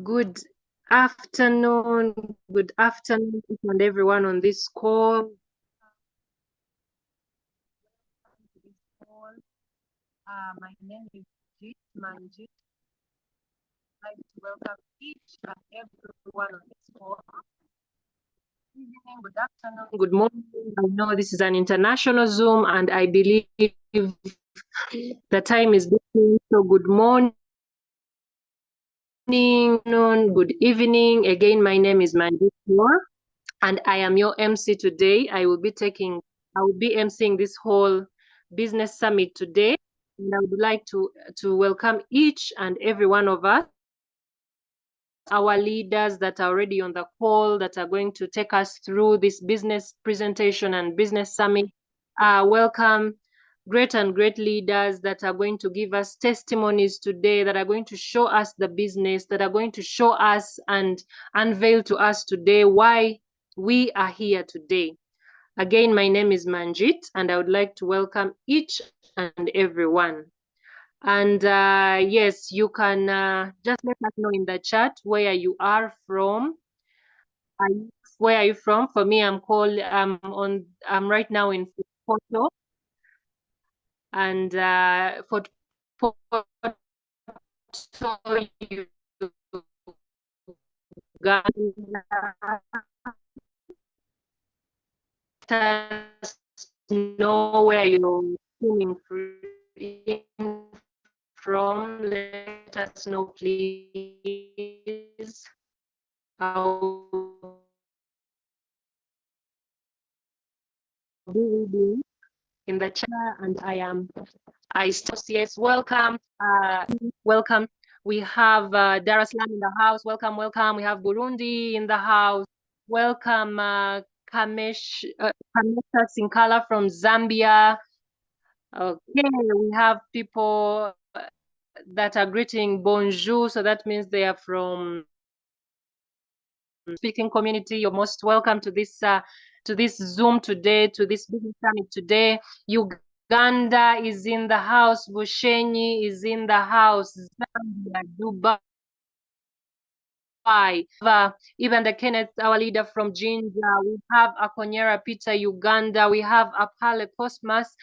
Good good afternoon, each and everyone on this call. My name is Manjit. I'd like to welcome each and everyone on this call. Good evening, good afternoon, good morning. I know this is an international Zoom, and I believe the time is different. So, good morning, good evening. Again, my name is Manjit, and I am your MC today. I will be emceeing this whole business summit today. And I would like to welcome each and every one of us, our leaders that are already on the call, that are going to take us through this business presentation and business summit. Welcome great leaders that are going to give us testimonies today, that are going to show us the business, that are going to show us and unveil to us today why we are here today. Again, my name is Manjit, and I would like to welcome each and everyone. And yes, you can just let us know in the chat where you are from. Where are you from? For me, I'm right now in Porto, and for Porto, Uganda. Let us know where you're tuning from. Let us know, please. I'll be reading in the chat, and yes, welcome. Welcome. We have Dar es Salaam in the house. Welcome. We have Burundi in the house. Welcome, Kamesha Sinkala from Zambia. Okay, we have people that are greeting bonjour, so that means they are from speaking community. You're most welcome to this Zoom today, to this business summit today. Uganda is in the house. Bushenyi is in the house. Zambia, Dubai. Even the Kenneth, our leader from Ginger. We have Akonyera Peter, Uganda. We have Apale Cosmas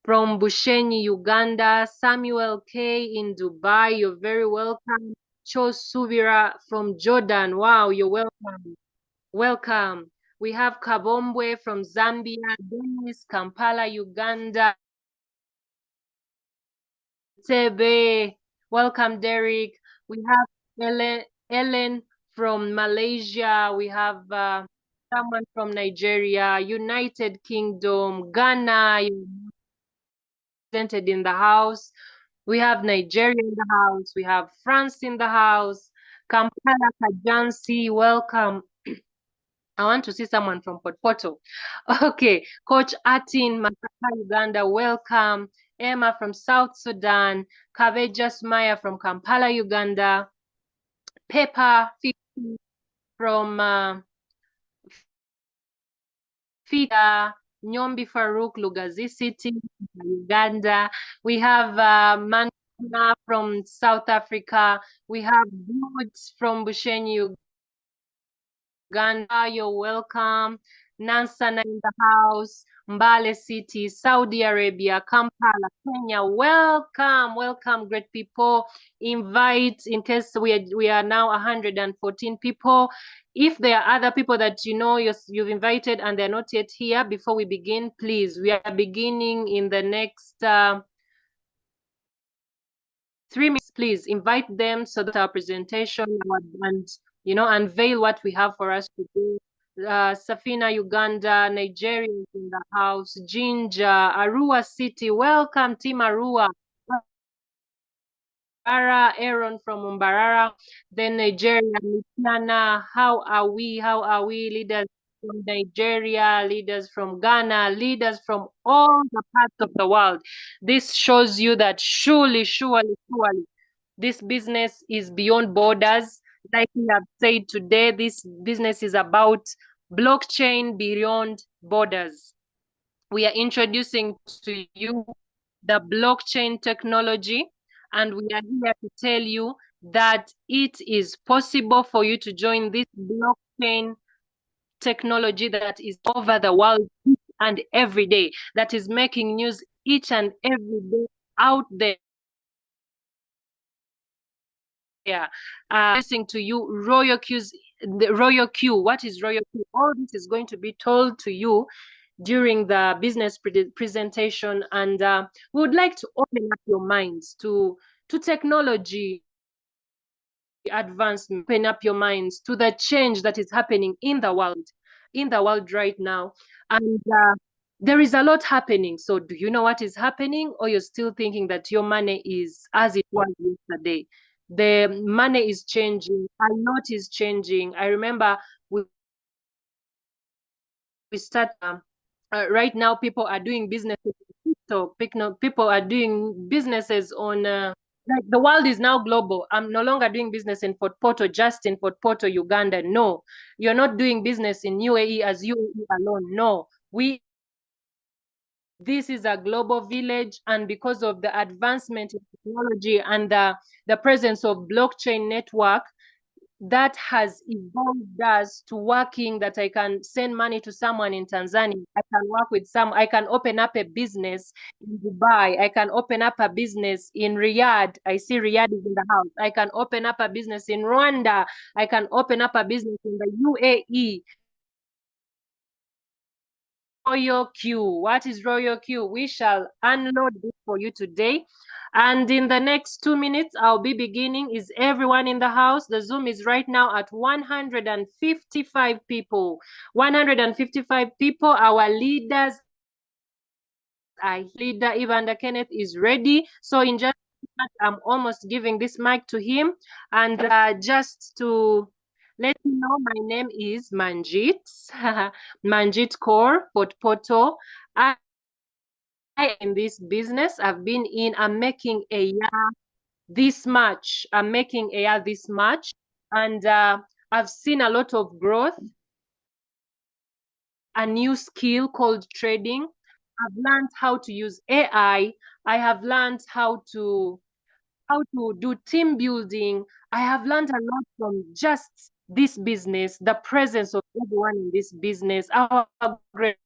from Bushenyi, Uganda. Samuel K in Dubai. You're very welcome. Cho Suvira from Jordan. Wow, you're welcome. Welcome. We have Kabombwe from Zambia. Dennis, Kampala, Uganda. Sebe. Welcome, Derek. We have Ellen from Malaysia. We have someone from Nigeria, United Kingdom, Ghana, represented in the house. We have Nigeria in the house. We have France in the house. Kampala, Kajansi, welcome. I want to see someone from Porto. Okay, Coach Atin, Masaka, Uganda, welcome. Emma from South Sudan, Kaveja Smaya from Kampala, Uganda, Peppa from Fida, Nyombi Farouk, Lugazi City, Uganda. We have Manana from South Africa. We have Boots from Bushenyi, Uganda. You're welcome. Nansana in the house. Mbale City, Saudi Arabia, Kampala, Kenya. Welcome, great people. Invite in case we are now 114 people. If there are other people that you know you've invited and they're not yet here, before we begin, please, we are beginning in the next 3 minutes. Please invite them so that our presentation and unveil what we have for us today. Safina, Uganda, Nigeria is in the house. Ginger, Arua City, welcome, Team Arua. Aaron from Umbarara, then Nigeria, Luciana, how are we? Leaders from Nigeria, leaders from Ghana, leaders from all the parts of the world. This shows you that surely, this business is beyond borders. Like we have said today, this business is about blockchain beyond borders. We are introducing to you the blockchain technology, and we are here to tell you that it is possible for you to join this blockchain technology that is over the world each and every day, that is making news each and every day out there. Listening to you, Royalq. What is Royalq? All this is going to be told to you during the business presentation, and we would like to open up your minds to technology advancement, open up your minds to the change that is happening in the world right now. And there is a lot happening. So do you know what is happening, or you're still thinking that your money is as it was yesterday? The money is changing, a lot is changing. I remember we start right now people are doing businesses on TikTok. People are doing businesses on like the world is now global. I'm no longer doing business in Fort Portal, just in Fort Portal, Uganda. No, you're not doing business in UAE as UAE alone. No, we this is a global village, and because of the advancement in technology and the presence of blockchain network, that has evolved us to working that I can send money to someone in Tanzania. I can work with I can open up a business in Dubai. I can open up a business in Riyadh. I see Riyadh is in the house. I can open up a business in Rwanda. I can open up a business in the UAE. Royalq. What is Royalq? We shall unload this for you today. And in the next 2 minutes, I'll be beginning. Is everyone in the house? The Zoom is right now at 155 people. 155 people. Our leaders, leader Evander Kenneth is ready. So in just I'm almost giving this mic to him. And just to let you know, my name is Manjit. Manjit Kaur Potpoto. I am in this business. I've been in, I'm making a year this much. I'm making a year this much. And I've seen a lot of growth, a new skill called trading. I've learned how to use AI. I have learned how to do team building. I have learned a lot from just this business, the presence of everyone in this business, our great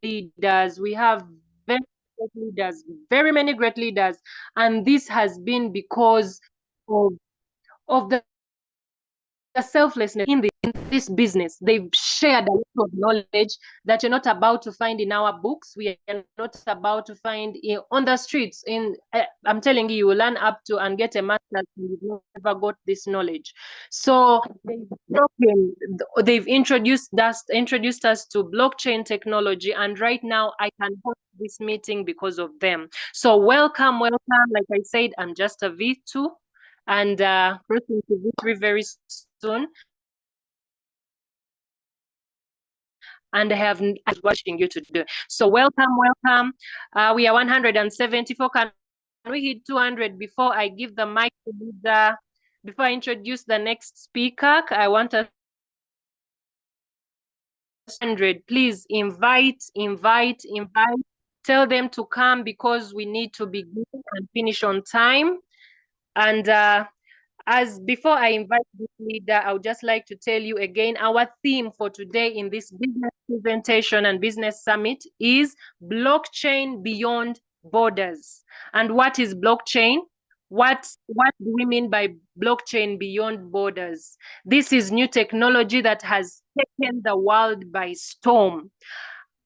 leaders. We have very great leaders, very many great leaders. And this has been because of, of the selflessness in this business. They've shared a lot of knowledge that you're not about to find in our books. We are not about to find on the streets. I'm telling you, you will learn up to and get a master's. You've never got this knowledge. So they've introduced us to blockchain technology, and right now I can host this meeting because of them. So welcome. Like I said, I'm just a V2 and crossing to V3 very soon. And I have watching you today. So welcome. We are 174. Can we hit 200 before I give the mic to before I introduce the next speaker? I want us 100. Please invite. Tell them to come because we need to begin and finish on time. And as before I invite this leader, I would just like to tell you again, our theme for today in this business presentation and business summit is blockchain beyond borders. And what is blockchain? What do we mean by blockchain beyond borders? This is new technology that has taken the world by storm.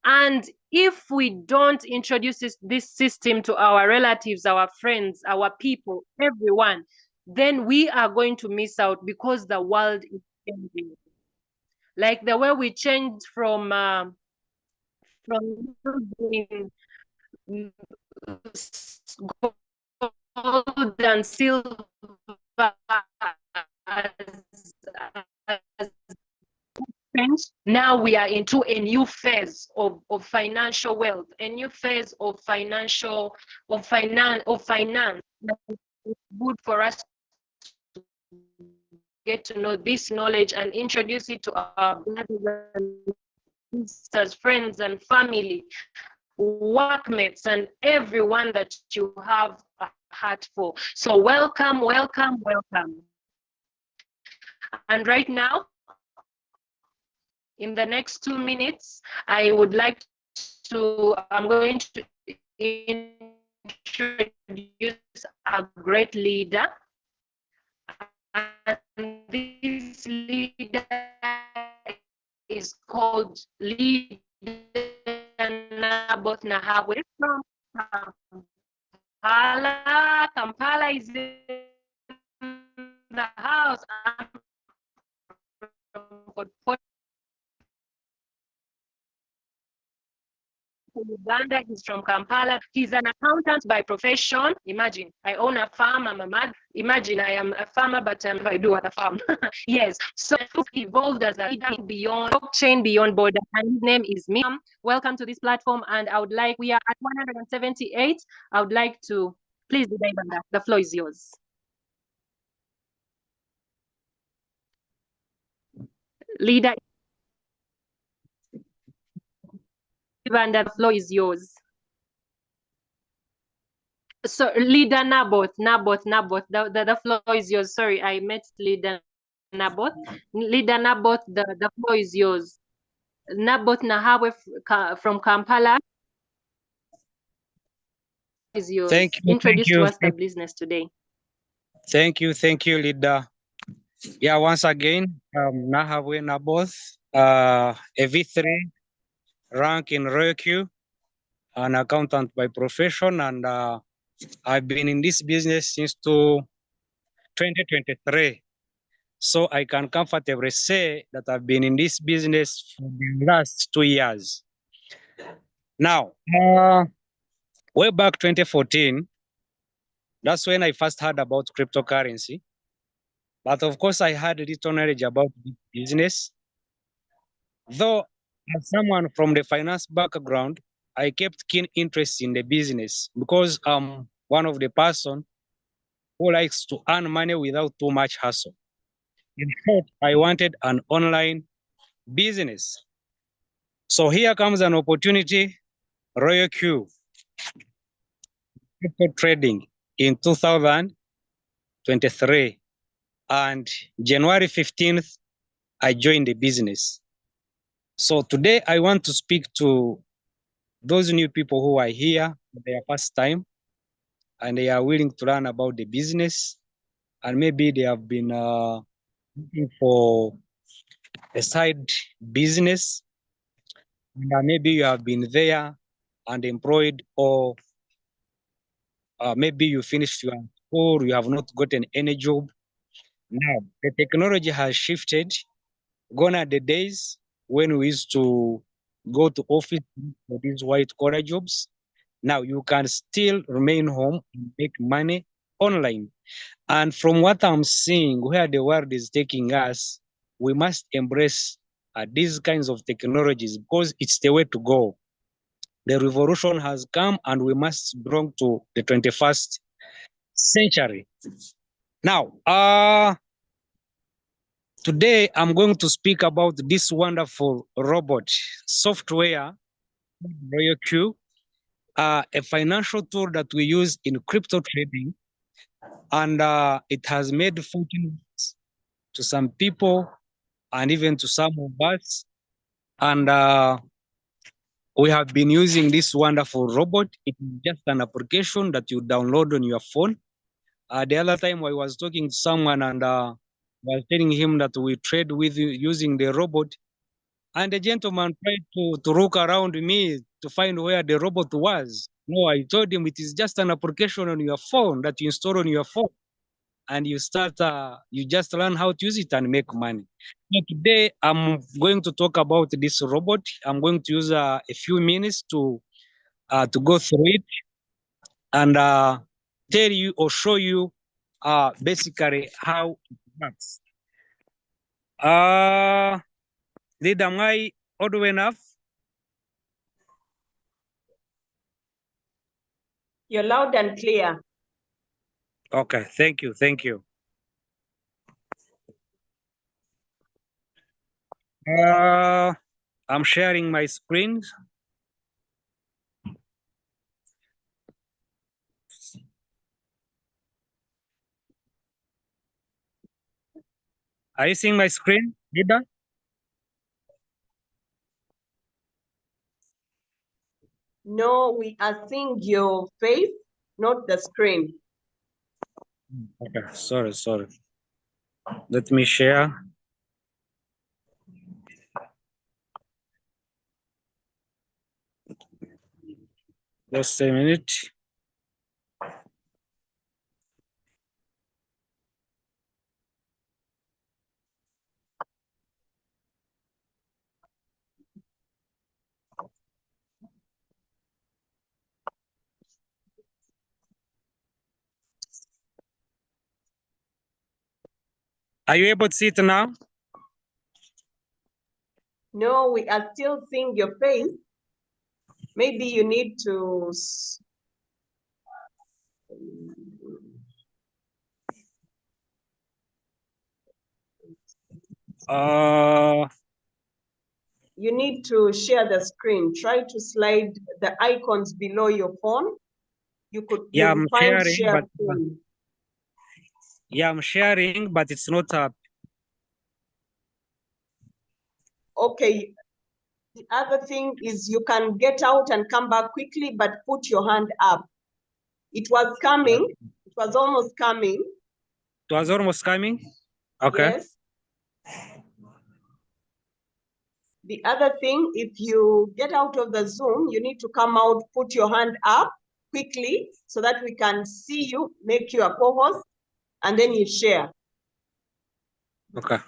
And if we don't introduce this system to our relatives, our friends, our people, everyone, then we are going to miss out because the world is changing. Like the way we changed from using gold and silver as now we are into a new phase of financial wealth, a new phase of finance. It's good for us to get to know this knowledge and introduce it to our brothers and sisters, friends and family, workmates, and everyone that you have heart for. So welcome, welcome, welcome. And right now, in the next 2 minutes, I'm going to introduce a great leader. And this leader is called Leader Naboth Nahawe from Kampala. Kampala is in the house. I'm from Uganda. He's from Kampala. He's an accountant by profession. Imagine, I own a farm. I'm a mad. Imagine, I am a farmer, but I do at a farm. Yes. So he evolved as a leader beyond blockchain, beyond border. And his name is Miriam. Welcome to this platform. And we are at 178. I would like to please, the floor is yours. Leader Ivanda, the floor is yours. So Leader Naboth, the floor is yours. Sorry, I met Leader Naboth. Leader Naboth, the floor is yours. Naboth Nahawe from Kampala is yours. Thank you. Introduce to us the business today. Thank you, leader. Yeah, once again, Nahawe Naboth, a V3 rank in Royalq, an accountant by profession, and I've been in this business since 2023. So I can comfortably say that I've been in this business for the last 2 years. Now, way back 2014, that's when I first heard about cryptocurrency. But of course, I had little knowledge about this business. Though, as someone from the finance background, I kept keen interest in the business because I'm one of the person who likes to earn money without too much hassle. In short, I wanted an online business. So here comes an opportunity, Royalq, crypto trading in 2023. And January 15th, I joined the business. So today I want to speak to those new people who are here for their first time and they are willing to learn about the business and maybe they have been looking for a side business and maybe you have been there and employed or maybe you finished your school, you have not gotten any job. Now, the technology has shifted. Gone are the days when we used to go to office for these white collar jobs. Now you can still remain home and make money online. And from what I'm seeing, where the world is taking us, we must embrace these kinds of technologies because it's the way to go. The revolution has come and we must belong to the 21st century. Now, today I'm going to speak about this wonderful robot software, Royalq, a financial tool that we use in crypto trading, and it has made fortunes to some people and even to some of us. And we have been using this wonderful robot. It is just an application that you download on your phone. The other time I was talking to someone and was telling him that we trade with using the robot. And the gentleman tried to look around me to find where the robot was. No, I told him it is just an application on your phone that you install on your phone. And you just learn how to use it and make money. So today, I'm going to talk about this robot. I'm going to use a few minutes to go through it and tell you or show you basically how it works. Did am I audible enough? You're loud and clear. Okay, thank you, thank you. I'm sharing my screen. Are you seeing my screen, Leader? No, we are seeing your face, not the screen. Okay, sorry. Let me share. Just a minute. Are you able to see it now? No, we are still seeing your face. Maybe you need to. You need to share the screen. Try to slide the icons below your phone. Yeah, you'll I'm find sharing, share but screen. yeah, I'm sharing, but it's not up. Okay. The other thing is you can get out and come back quickly, but put your hand up. It was coming. It was almost coming. It was almost coming. Okay. Yes. The other thing, if you get out of the Zoom, you need to come out, put your hand up quickly so that we can see you, make you a co-host, and then you share. Okay.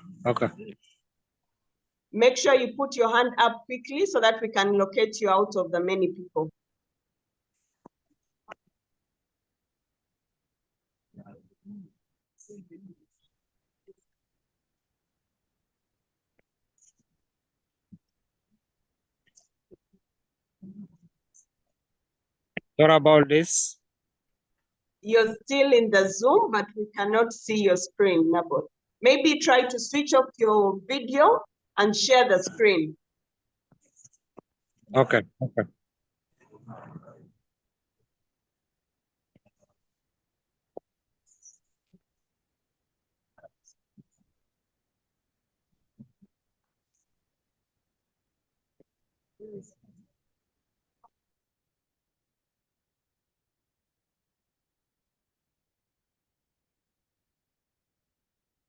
Make sure you put your hand up quickly so that we can locate you out of the many people. What about this? You're still in the Zoom, but we cannot see your screen, Nabot. Maybe try to switch off your video and share the screen. Okay.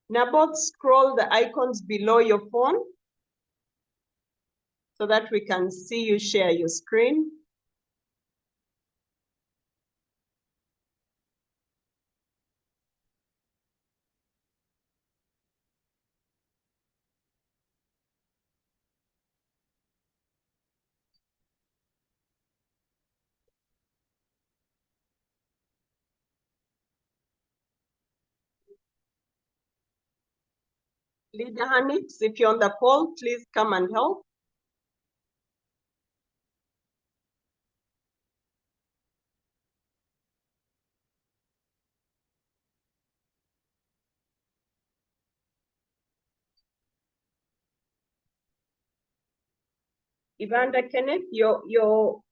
Nabot, scroll the icons below your phone so that we can see you share your screen. Leader Hanix, if you're on the call, please come and help. Evander Kenneth, you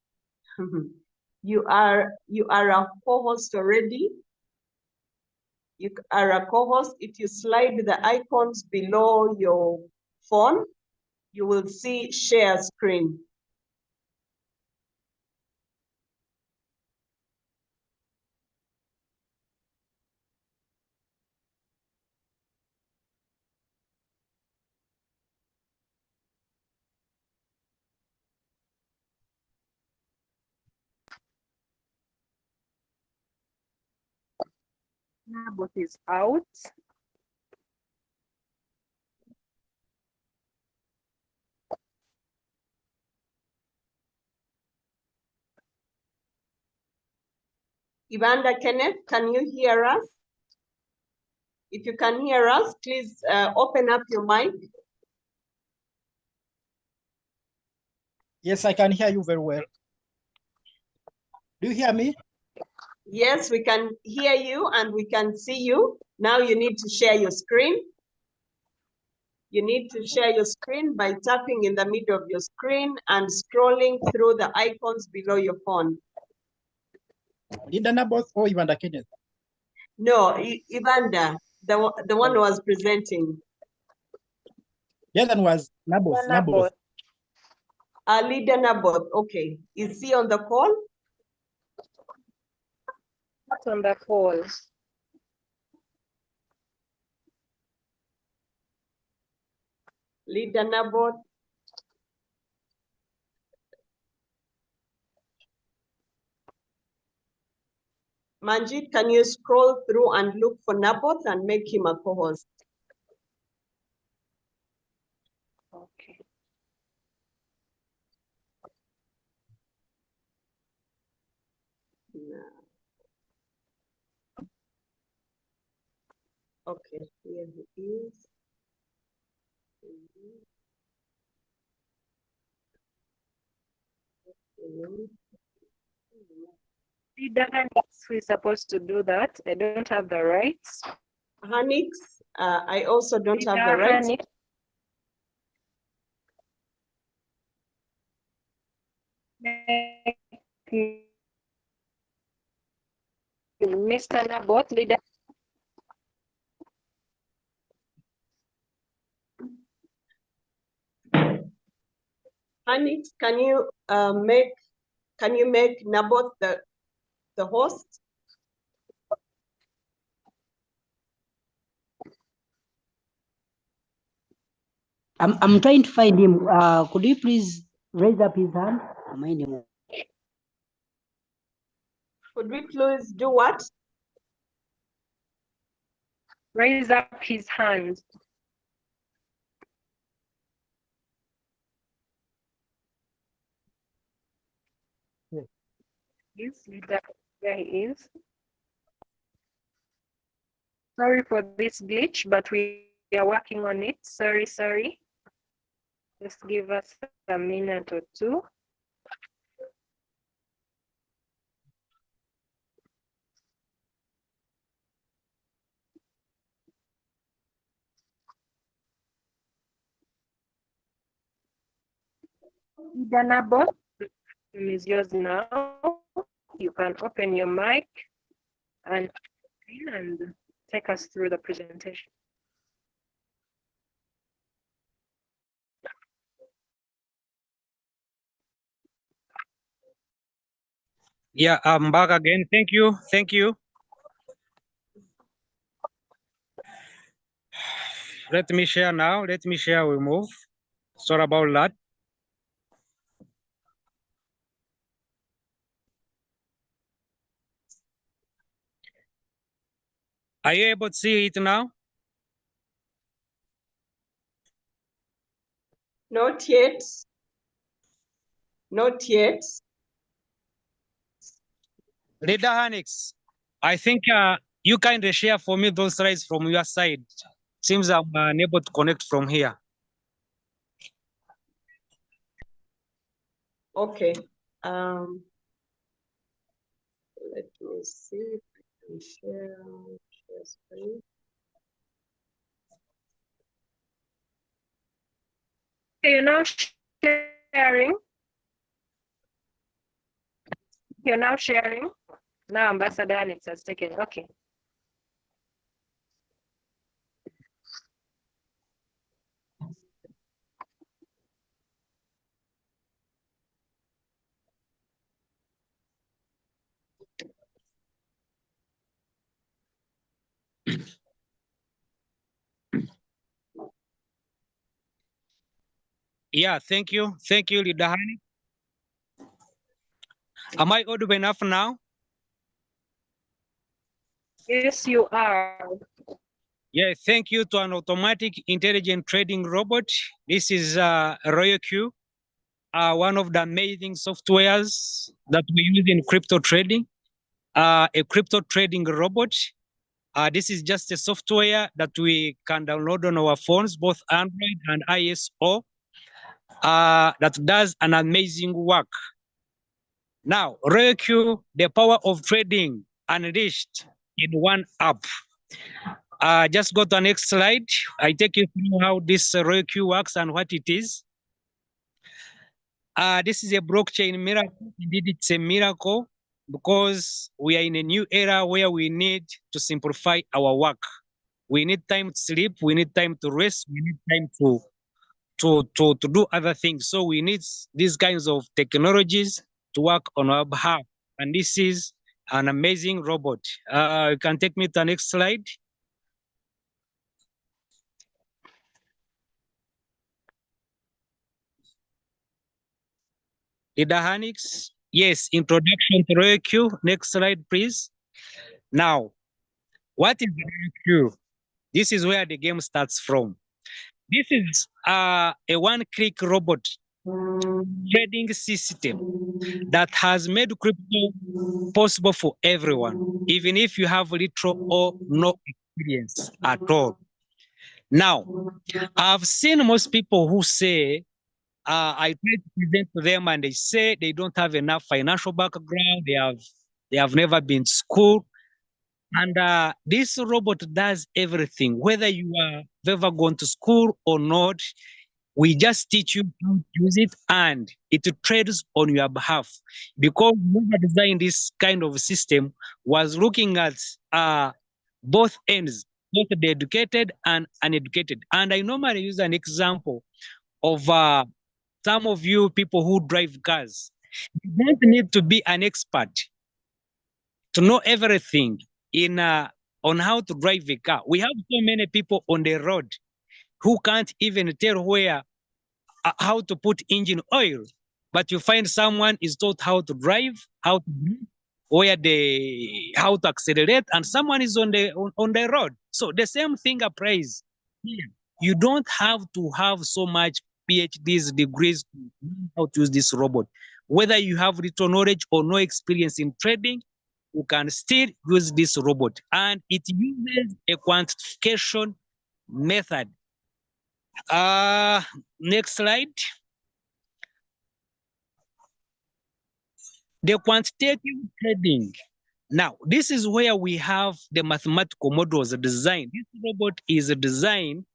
are a co-host already. You are a co-host. If you slide the icons below your phone, you will see share screen. Nabot is out. Evander Kenneth, can you hear us? If you can hear us, please open up your mic. Yes, I can hear you very well. Do you hear me? Yes, we can hear you and we can see you. Now you need to share your screen. You need to share your screen by tapping in the middle of your screen and scrolling through the icons below your phone. Leader Naboth or Evander Kenneth? No, Evander, the one who was presenting. The other one was Naboth. Leader Naboth. Okay. Is he on the call? Not on the call. Leader Naboth. Manjit, can you scroll through and look for Naboth and make him a co-host? Okay. No. Okay, here he is. Leader Hanix, who is supposed to do that. I don't have the rights. Hanix, I also don't have the Leader rights. Hanix. Mr. Naboth, leader. Hanix, can you make Naboth the host? I'm trying to find him. Could you please raise up his hand? Could we please do what? Raise up his hand. Yes, leader, there he is. Sorry for this glitch, but we are working on it. Sorry. Just give us a minute or two. Leader Naboth, the room is yours now. You can open your mic and take us through the presentation. Yeah, I'm back again. Thank you. Let me share now. We move. Sorry about that. Are you able to see it now? Not yet. Leader Hanix, I think you kindly share for me those slides from your side. Seems I'm unable to connect from here. Okay. Let me see if I can share screen. You're now sharing. Now Ambassador Alex has taken. Okay. Yeah, thank you, Leader Hanix. Am I audible enough now? Yes, you are. Yeah, thank you to an automatic intelligent trading robot. This is Royalq, one of the amazing softwares that we use in crypto trading. A crypto trading robot. This is just a software that we can download on our phones, both Android and ISO, that does an amazing work. Now, Royalq, the power of trading unleashed in one app. Just go to the next slide. I take you through how this Royalq works and what it is. This is a blockchain miracle. Indeed, it's a miracle because we are in a new era where we need to simplify our work. We need time to sleep. We need time to rest. We need time to to do other things. So we need these kinds of technologies to work on our behalf. And this is an amazing robot. You can take me to the next slide. Idahanix, yes, introduction to Royalq. Next slide, please. Now, what is Royalq? This is where the game starts from. This is a one-click robot trading system that has made crypto possible for everyone, even if you have little or no experience at all. Now, I've seen most people who say, I try to present to them and they say they don't have enough financial background, they have never been to school. And this robot does everything, whether you have ever gone to school or not. We just teach you how to use it and it trades on your behalf. Because whoever designed this kind of system was looking at both ends, both the educated and uneducated. And I normally use an example of some of you people who drive cars. You don't need to be an expert to know everything in on how to drive a car. We have so many people on the road who can't even tell where how to put engine oil, but you find someone is taught how to drive, how to where they how to accelerate, and someone is on the road. So the same thing applies here. You don't have to have so much PhDs degrees to learn how to use this robot. Whether you have little knowledge or no experience in trading, you can still use this robot, and it uses a quantification method. Next slide. The quantitative trading. Now, this is where we have the mathematical models designed. This robot is designed,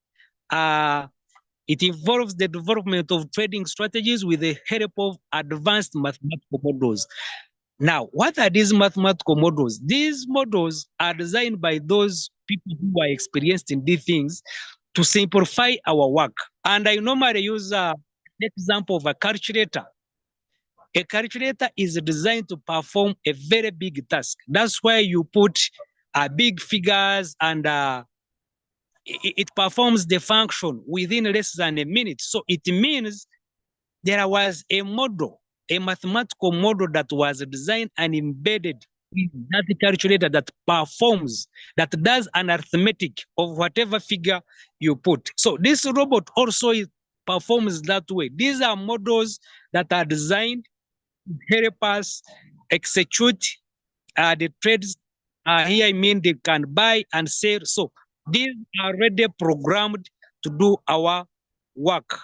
it involves the development of trading strategies with the help of advanced mathematical models. Now, what are these mathematical models? These models are designed by those people who are experienced in these things to simplify our work. And I normally use an example of a calculator. A calculator is designed to perform a very big task. That's why you put big figures and it performs the function within less than a minute. So it means there was a model, a mathematical model that was designed and embedded in that calculator that performs, that does an arithmetic of whatever figure you put. So this robot also performs that way. These are models that are designed to help us execute the trades. Here I mean they can buy and sell. So these are already programmed to do our work.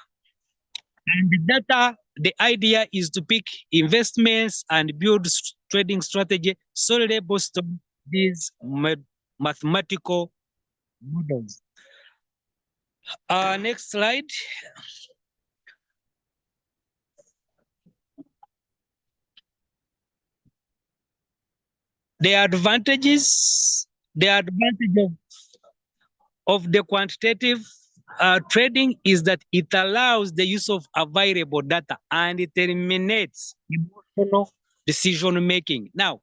And the data, the idea is to pick investments and build trading strategy solely based on these mathematical models. Next slide. The advantages, the advantage of the quantitative trading is that it allows the use of available data and it eliminates emotional decision making. Now,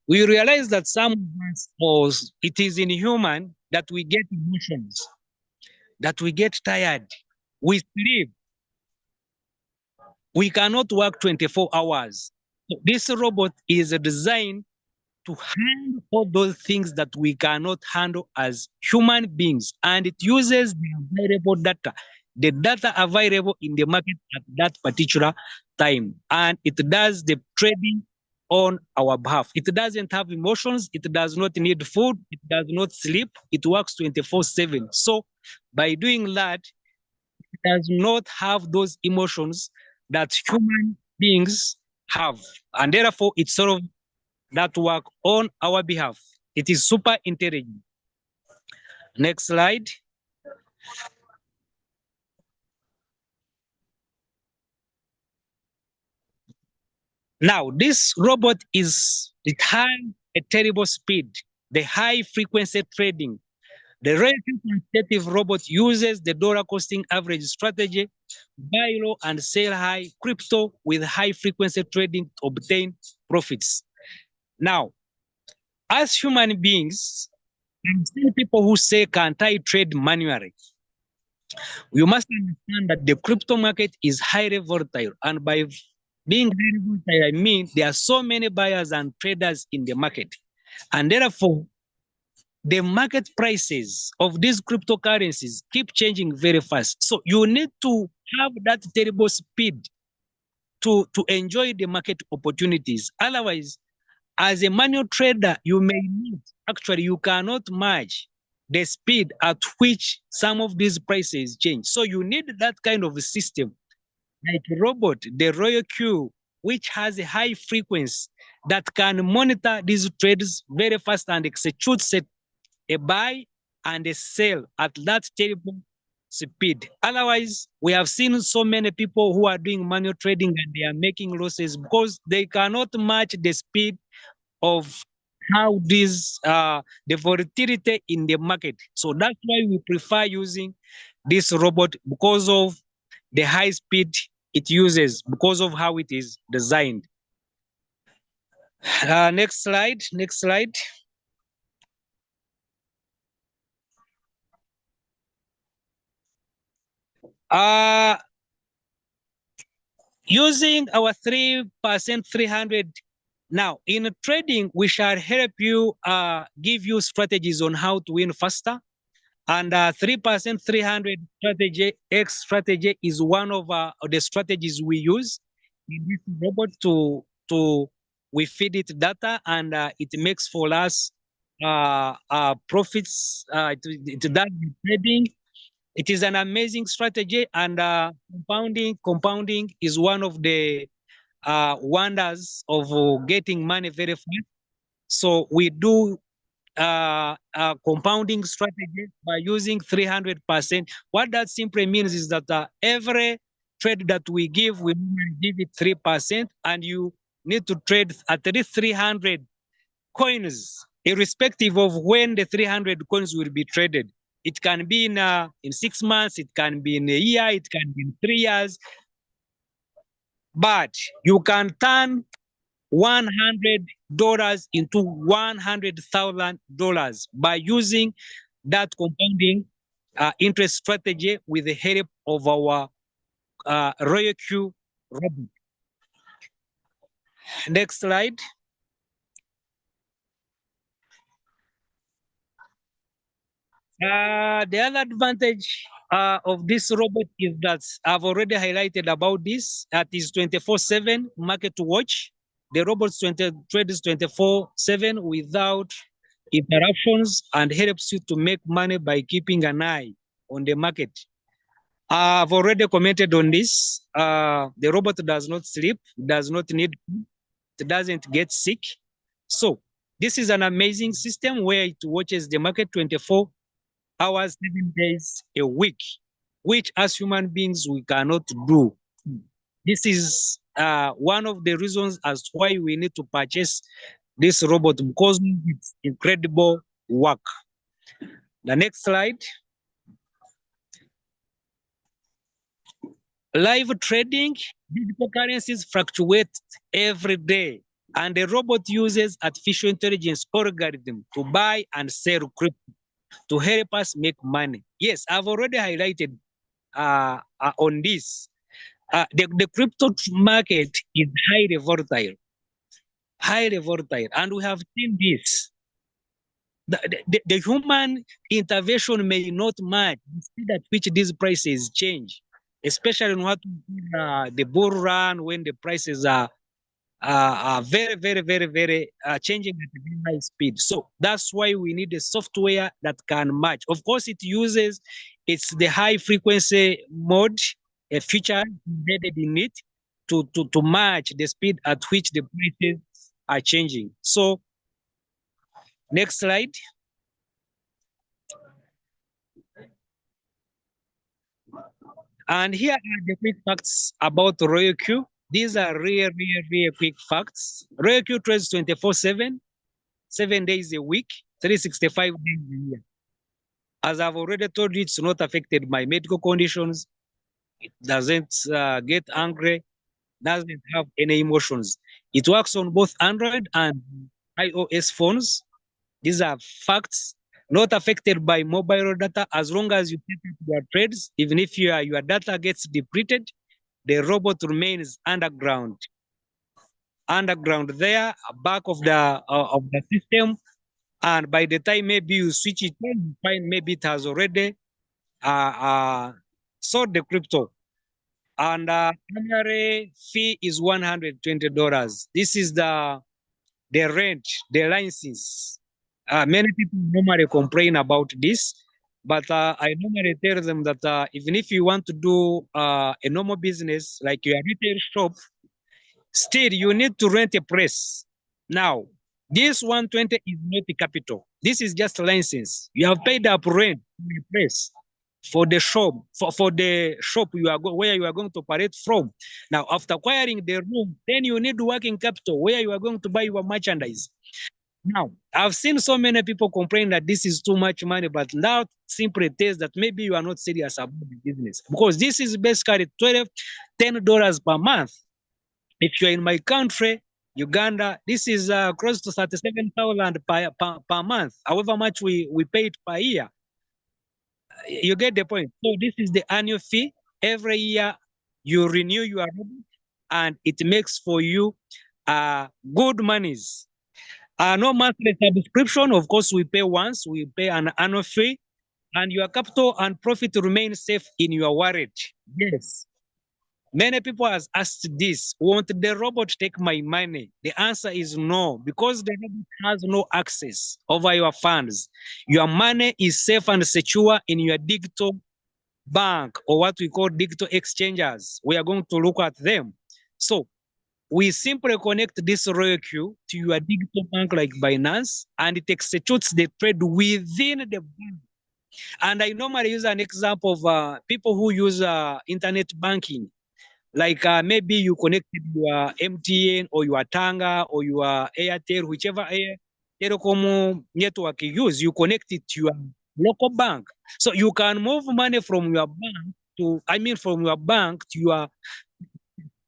we realize that some of us, or it is inhuman that we get emotions, that we get tired, we sleep, we cannot work 24 hours. So this robot is designed to handle all those things that we cannot handle as human beings. And it uses the available data, the data available in the market at that particular time. And it does the trading on our behalf. It doesn't have emotions. It does not need food. It does not sleep. It works 24/7. So by doing that, it does not have those emotions that human beings have. And therefore, it sort of that work on our behalf. It is super intelligent. Next slide. Now, this robot it has a terrible speed, the high frequency trading. The Royalq quantitative robot uses the dollar costing average strategy, buy low and sell high crypto with high frequency trading to obtain profits. Now, as human beings, I've seen people who say, can't I trade manually? You must understand that the crypto market is highly volatile. And by being highly volatile, I mean there are so many buyers and traders in the market. And therefore, the market prices of these cryptocurrencies keep changing very fast. So you need to have that terrible speed to enjoy the market opportunities. Otherwise, as a manual trader, you may not, actually, you cannot match the speed at which some of these prices change. So you need that kind of a system, like a robot, the Royalq, which has a high frequency that can monitor these trades very fast and execute a buy and a sell at that terrible speed. Otherwise, we have seen so many people who are doing manual trading and they are making losses because they cannot match the speed of how the volatility in the market. So that's why we prefer using this robot because of the high speed it uses, because of how it is designed. Next slide. Next slide. Using our 3% 300. Now, in trading, we shall help you give you strategies on how to win faster. And 3% 300 strategy, X strategy is one of the strategies we use in this robot we feed it data and it makes for us profits. It does the trading. It is an amazing strategy, and compounding is one of the wonders of getting money very fast. So we do compounding strategy by using 300%. What that simply means is that every trade that we give, we give it 3%, and you need to trade at least 300 coins, irrespective of when the 300 coins will be traded. It can be in 6 months, it can be in a year, it can be in 3 years. But you can turn $100 into $100,000 by using that compounding interest strategy with the help of our Royalq robot. Next slide. The other advantage of this robot is that I've already highlighted about this. That is 24/7 market watch. The robot trades 24/7 without interruptions and helps you to make money by keeping an eye on the market. I've already commented on this. The robot does not sleep, does not need food, it doesn't get sick. So this is an amazing system where it watches the market 24 hours, 7 days a week, which as human beings we cannot do. This is one of the reasons as to why we need to purchase this robot, because it's incredible work. The next slide. Live trading, digital currencies fluctuate every day, and the robot uses artificial intelligence algorithm to buy and sell crypto to help us make money. Yes, I've already highlighted on this. The crypto market is highly volatile, and we have seen this. The human intervention may not match the speed at which these prices change, especially in what the bull run, when the prices are very, very, very, very changing at a very high speed. So that's why we need a software that can match. Of course, it's the high frequency mode, a feature embedded in it to match the speed at which the prices are changing. So next slide. And here are the quick facts about Royalq. These are real quick facts. Royalq trades 24/7, 7 days a week, 365 days a year. As I've already told you, it's not affected by medical conditions. It doesn't get angry, doesn't have any emotions. It works on both Android and iOS phones. These are facts. Not affected by mobile data as long as you set up your trades. Even if your data gets depleted, the robot remains underground there, back of the system. And by the time maybe you switch it on, you find maybe it has already sold the crypto. And annual fee is $120. This is the rent, the license. Many people normally complain about this, but I normally tell them that even if you want to do a normal business like your retail shop, still you need to rent a place. Now, this 120 is not the capital. This is just a license. You have paid up rent for the place, for the shop, for the shop where you are going to operate from. Now, after acquiring the room, then you need working capital where you are going to buy your merchandise. Now, I've seen so many people complain that this is too much money, but now simply tells that maybe you are not serious about the business, because this is basically $10 per month. If you're in my country, Uganda, this is close to 37,000 per month, however much we pay it per year. You get the point. So this is the annual fee. Every year you renew your robot and it makes for you good monies. No monthly subscription. Of course, we pay once. We pay an annual fee, and your capital and profit remain safe in your wallet. Yes. Many people has asked this: won't the robot take my money? The answer is no, because the robot has no access over your funds. Your money is safe and secure in your digital bank, or what we call digital exchanges. We are going to look at them. So we simply connect this Royalq to your digital bank like Binance, and it executes the trade within the bank. And I normally use an example of people who use internet banking. Like maybe you connected your MTN or your Tanga or your Airtel, whichever telecom network you use, you connect it to your local bank. So you can move money from your bank from your bank to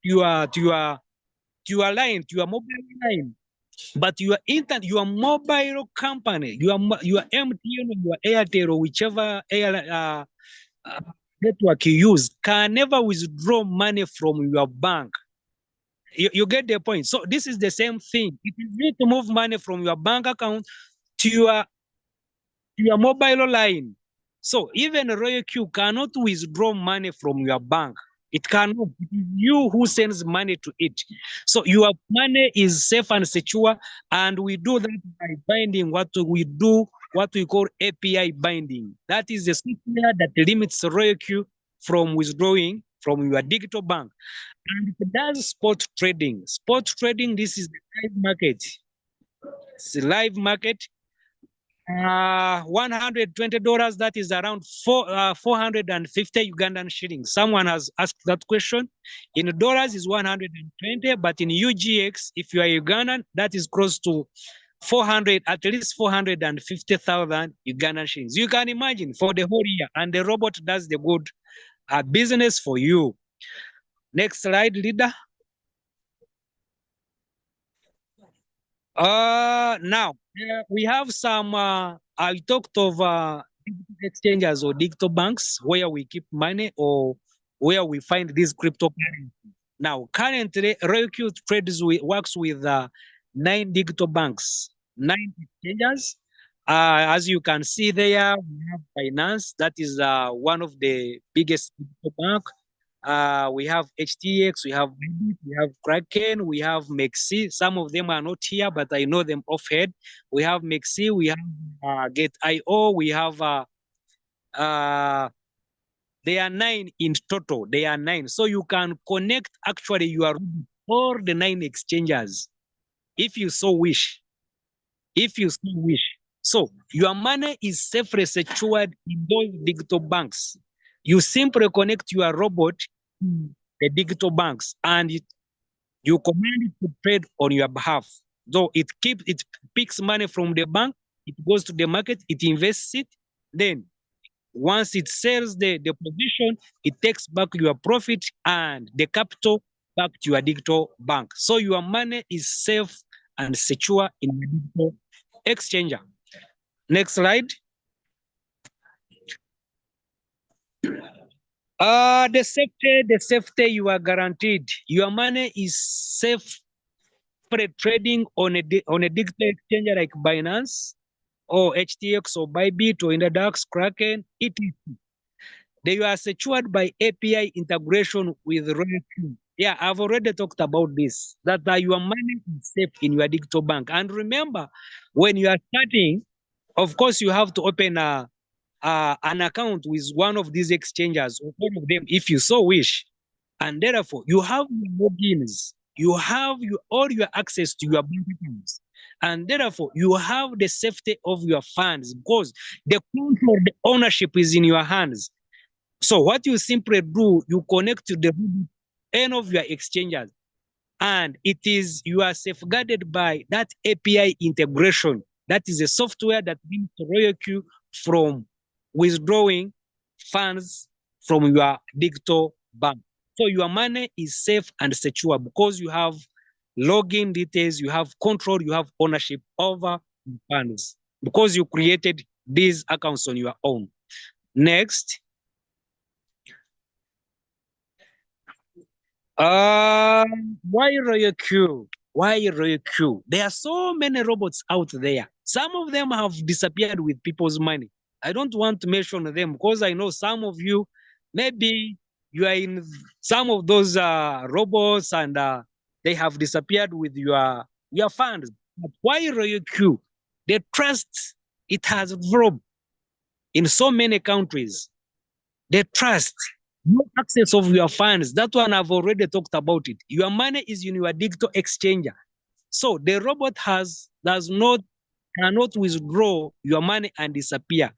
your line, to your mobile line. But your mobile company, your MTN or your Airtel or whichever network you use can never withdraw money from your bank. You get the point. So this is the same thing. If you need to move money from your bank account to your mobile line. So even Royalq cannot withdraw money from your bank. It cannot. It is you who sends money to it. So your money is safe and secure, and we do that by binding what we call API binding. That is the software that limits Royalq from withdrawing from your digital bank. And it does spot trading. Spot trading, this is the live market. It's a live market. $120, that is around 450 Ugandan shillings. Someone has asked that question. In dollars is 120, but in UGX, if you are Ugandan, that is close to at least 450,000 Ugandan shillings. You can imagine for the whole year, and the robot does the good business for you. Next slide, leader. Now we have some. I talked of digital exchanges or digital banks where we keep money or where we find these cryptocurrencies. Now, currently, Royalq works with 9 digital banks, 9 exchanges. As you can see there, we have Binance. That is one of the biggest digital bank. We have HTX, we have Bybit, we have Kraken, we have Mexi. Some of them are not here, but I know them offhand. We have Mexi, we have Get.io, we have they are 9 in total. They are 9. So you can connect actually your all the 9 exchanges if you so wish. If you so wish. So your money is safely secured in those digital banks. You simply connect your robot to the digital banks and you command it to trade on your behalf. So it picks money from the bank, it goes to the market, it invests it, then once it sells the position, it takes back your profit and the capital back to your digital bank. So your money is safe and secure in your digital exchanger. Next slide. The safety you are guaranteed. Your money is safe for trading on a digital exchange like Binance or HTX or Bybit or Index, Kraken, etc. They are secured by API integration with Royalq. Yeah, I've already talked about this, that your money is safe in your digital bank. And remember, when you are starting, of course, you have to open an account with one of these exchanges, or all of them, if you so wish. And therefore, you have your logins, you have all your access to your bank accounts. And therefore, you have the safety of your funds because the control, the ownership is in your hands. So what you simply do, you connect to the end of your exchanges, and you are safeguarded by that API integration. That is a software that brings Royalq from withdrawing funds from your digital bank. So your money is safe and secure because you have login details, you have control, you have ownership over funds because you created these accounts on your own. Next. Why Royalq? Why Royalq? There are so many robots out there. Some of them have disappeared with people's money. I don't want to mention them because I know some of you, maybe you are in some of those robots and they have disappeared with your funds. But why Royalq? The trust it has developed in so many countries. The trust, no access of your funds. That one I've already talked about it. Your money is in your digital exchanger. So the robot cannot withdraw your money and disappear.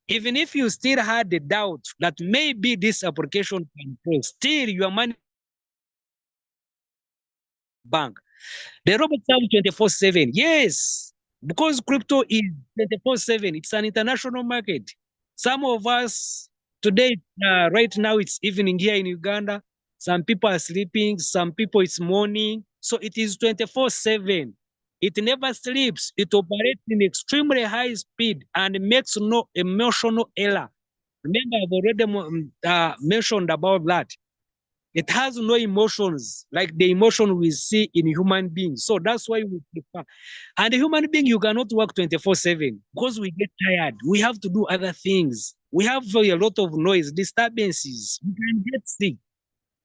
Even if you still had the doubt that maybe this application can fail, still your money bank. The robots have 24/7. Yes, because crypto is 24/7. It's an international market. Some of us today, right now, it's evening here in Uganda. Some people are sleeping. Some people it's morning. So it is 24/7. It never sleeps. It operates in extremely high speed and makes no emotional error. Remember, I've already mentioned about that. It has no emotions like the emotion we see in human beings. So that's why we prefer. And a human being, you cannot work 24/7 because we get tired. We have to do other things. We have a lot of noise, disturbances. We can get sick.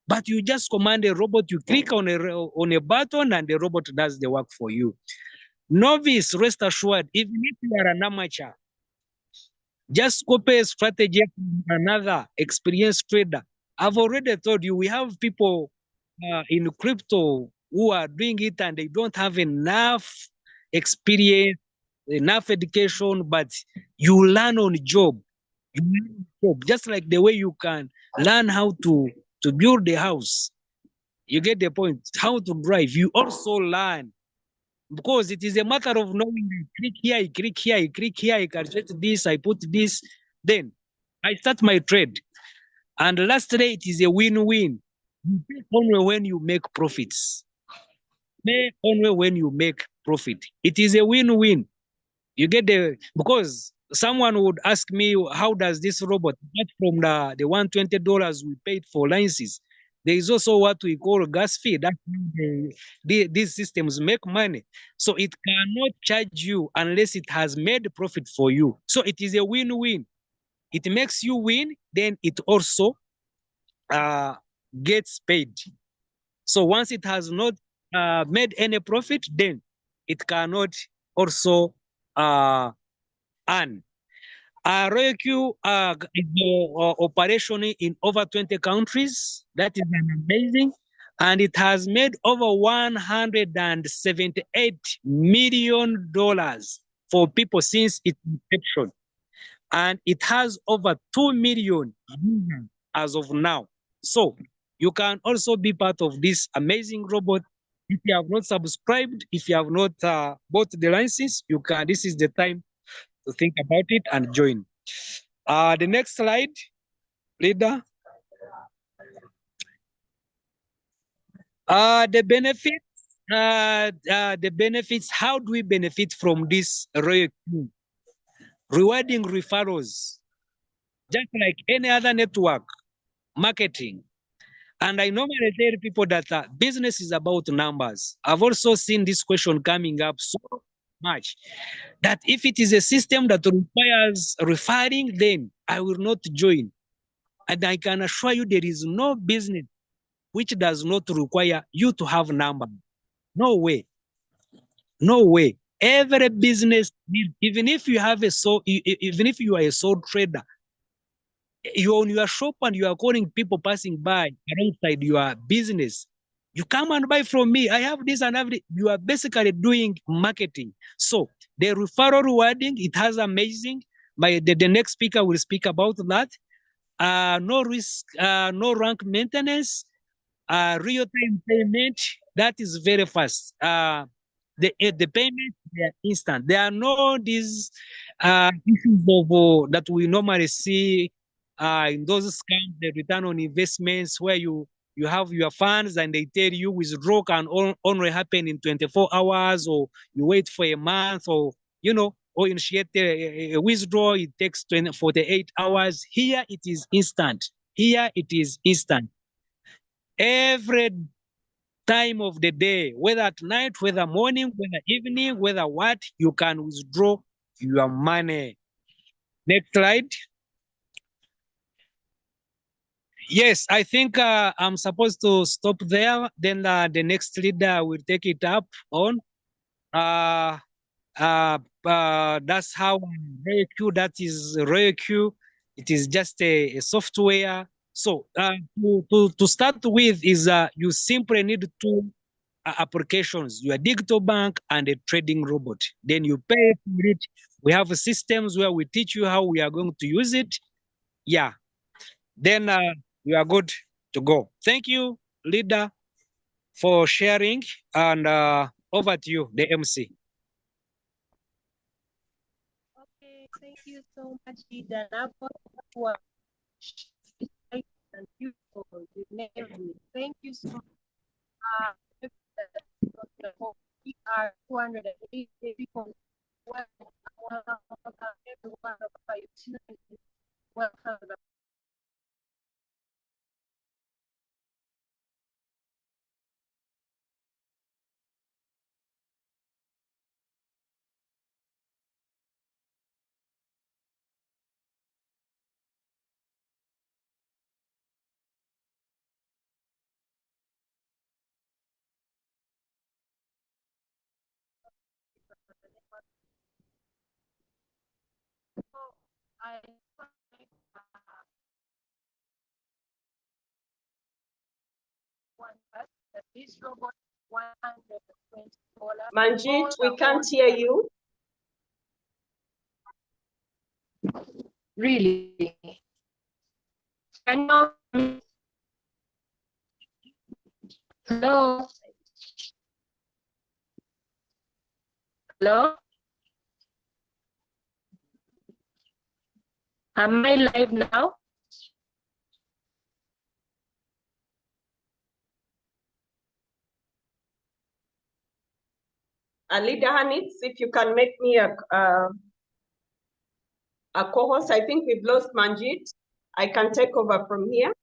But you just command a robot, you click on a button and the robot does the work for you. Novice, rest assured, even if you are an amateur, just copy a strategy from another experienced trader. I've already told you, we have people in crypto who are doing it and they don't have enough experience, enough education, but you learn on job. You learn on job, just like the way you can learn how to build a house. You get the point. How to drive. You also learn because it is a matter of knowing. I click here, I click here, I click here, I calculate this, I put this. Then I start my trade. And lastly, it is a win-win. You pay only when you make profits. Pay only when you make profit. It is a win-win. You get because someone would ask me, how does this robot, apart from the $120 we paid for licenses, there is also what we call gas fee. That's how these systems make money. So it cannot charge you unless it has made profit for you. So it is a win-win. It makes you win, then it also gets paid. So once it has not made any profit, then it cannot also earn. Royalq is operational in over 20 countries. That is amazing. And it has made over $178 million for people since its inception. And it has over 2 million users as of now. So you can also be part of this amazing robot. If you have not subscribed, if you have not bought the license, you can. This is the time to think about it and join. The next slide, leader. The benefits, how do we benefit from this Royalq? Rewarding referrals, just like any other network marketing. And I normally tell people that business is about numbers. I've also seen this question coming up so much that if it is a system that requires referring, then I will not join. And I can assure you there is no business which does not require you to have numbers. No way. No way. Every business, even if you have even if you are a sole trader, you're on your shop and you are calling people passing by alongside your business. You come and buy from me. I have this and have this. You are basically doing marketing. So the referral rewarding, it has amazing. The next speaker will speak about that. No risk, no rank maintenance, real-time payment. That is very fast. The payment, they are instant. There are no these issues of that we normally see in those scams, the return on investments, where you have your funds and they tell you withdraw can only happen in 24 hours, or you wait for a month, or or initiate a withdrawal, it takes 48 hours. Here it is instant. Here it is instant. Every time of the day, whether at night, whether morning, whether evening, whether what, you can withdraw your money. Next slide. Yes, I think I'm supposed to stop there. Then the next leader will take it up on. That's how Royalq, that is Royalq. It is just a software. So to start with is you simply need two applications, your digital bank and a trading robot. Then you pay for it. We have systems where we teach you how we are going to use it. Yeah. Then you are good to go. Thank you, leader, for sharing. And over to you, the MC. Okay, thank you so much, leader. And beautiful. You nailed it. Thank you so much. We are 280 people. Welcome. This robot $120. Manjit, we can't hear you. Really? Can you hear me? Hello? Hello? Am I live now? Leader Hanitz, if you can make me a co-host. I think we've lost Manjit. I can take over from here.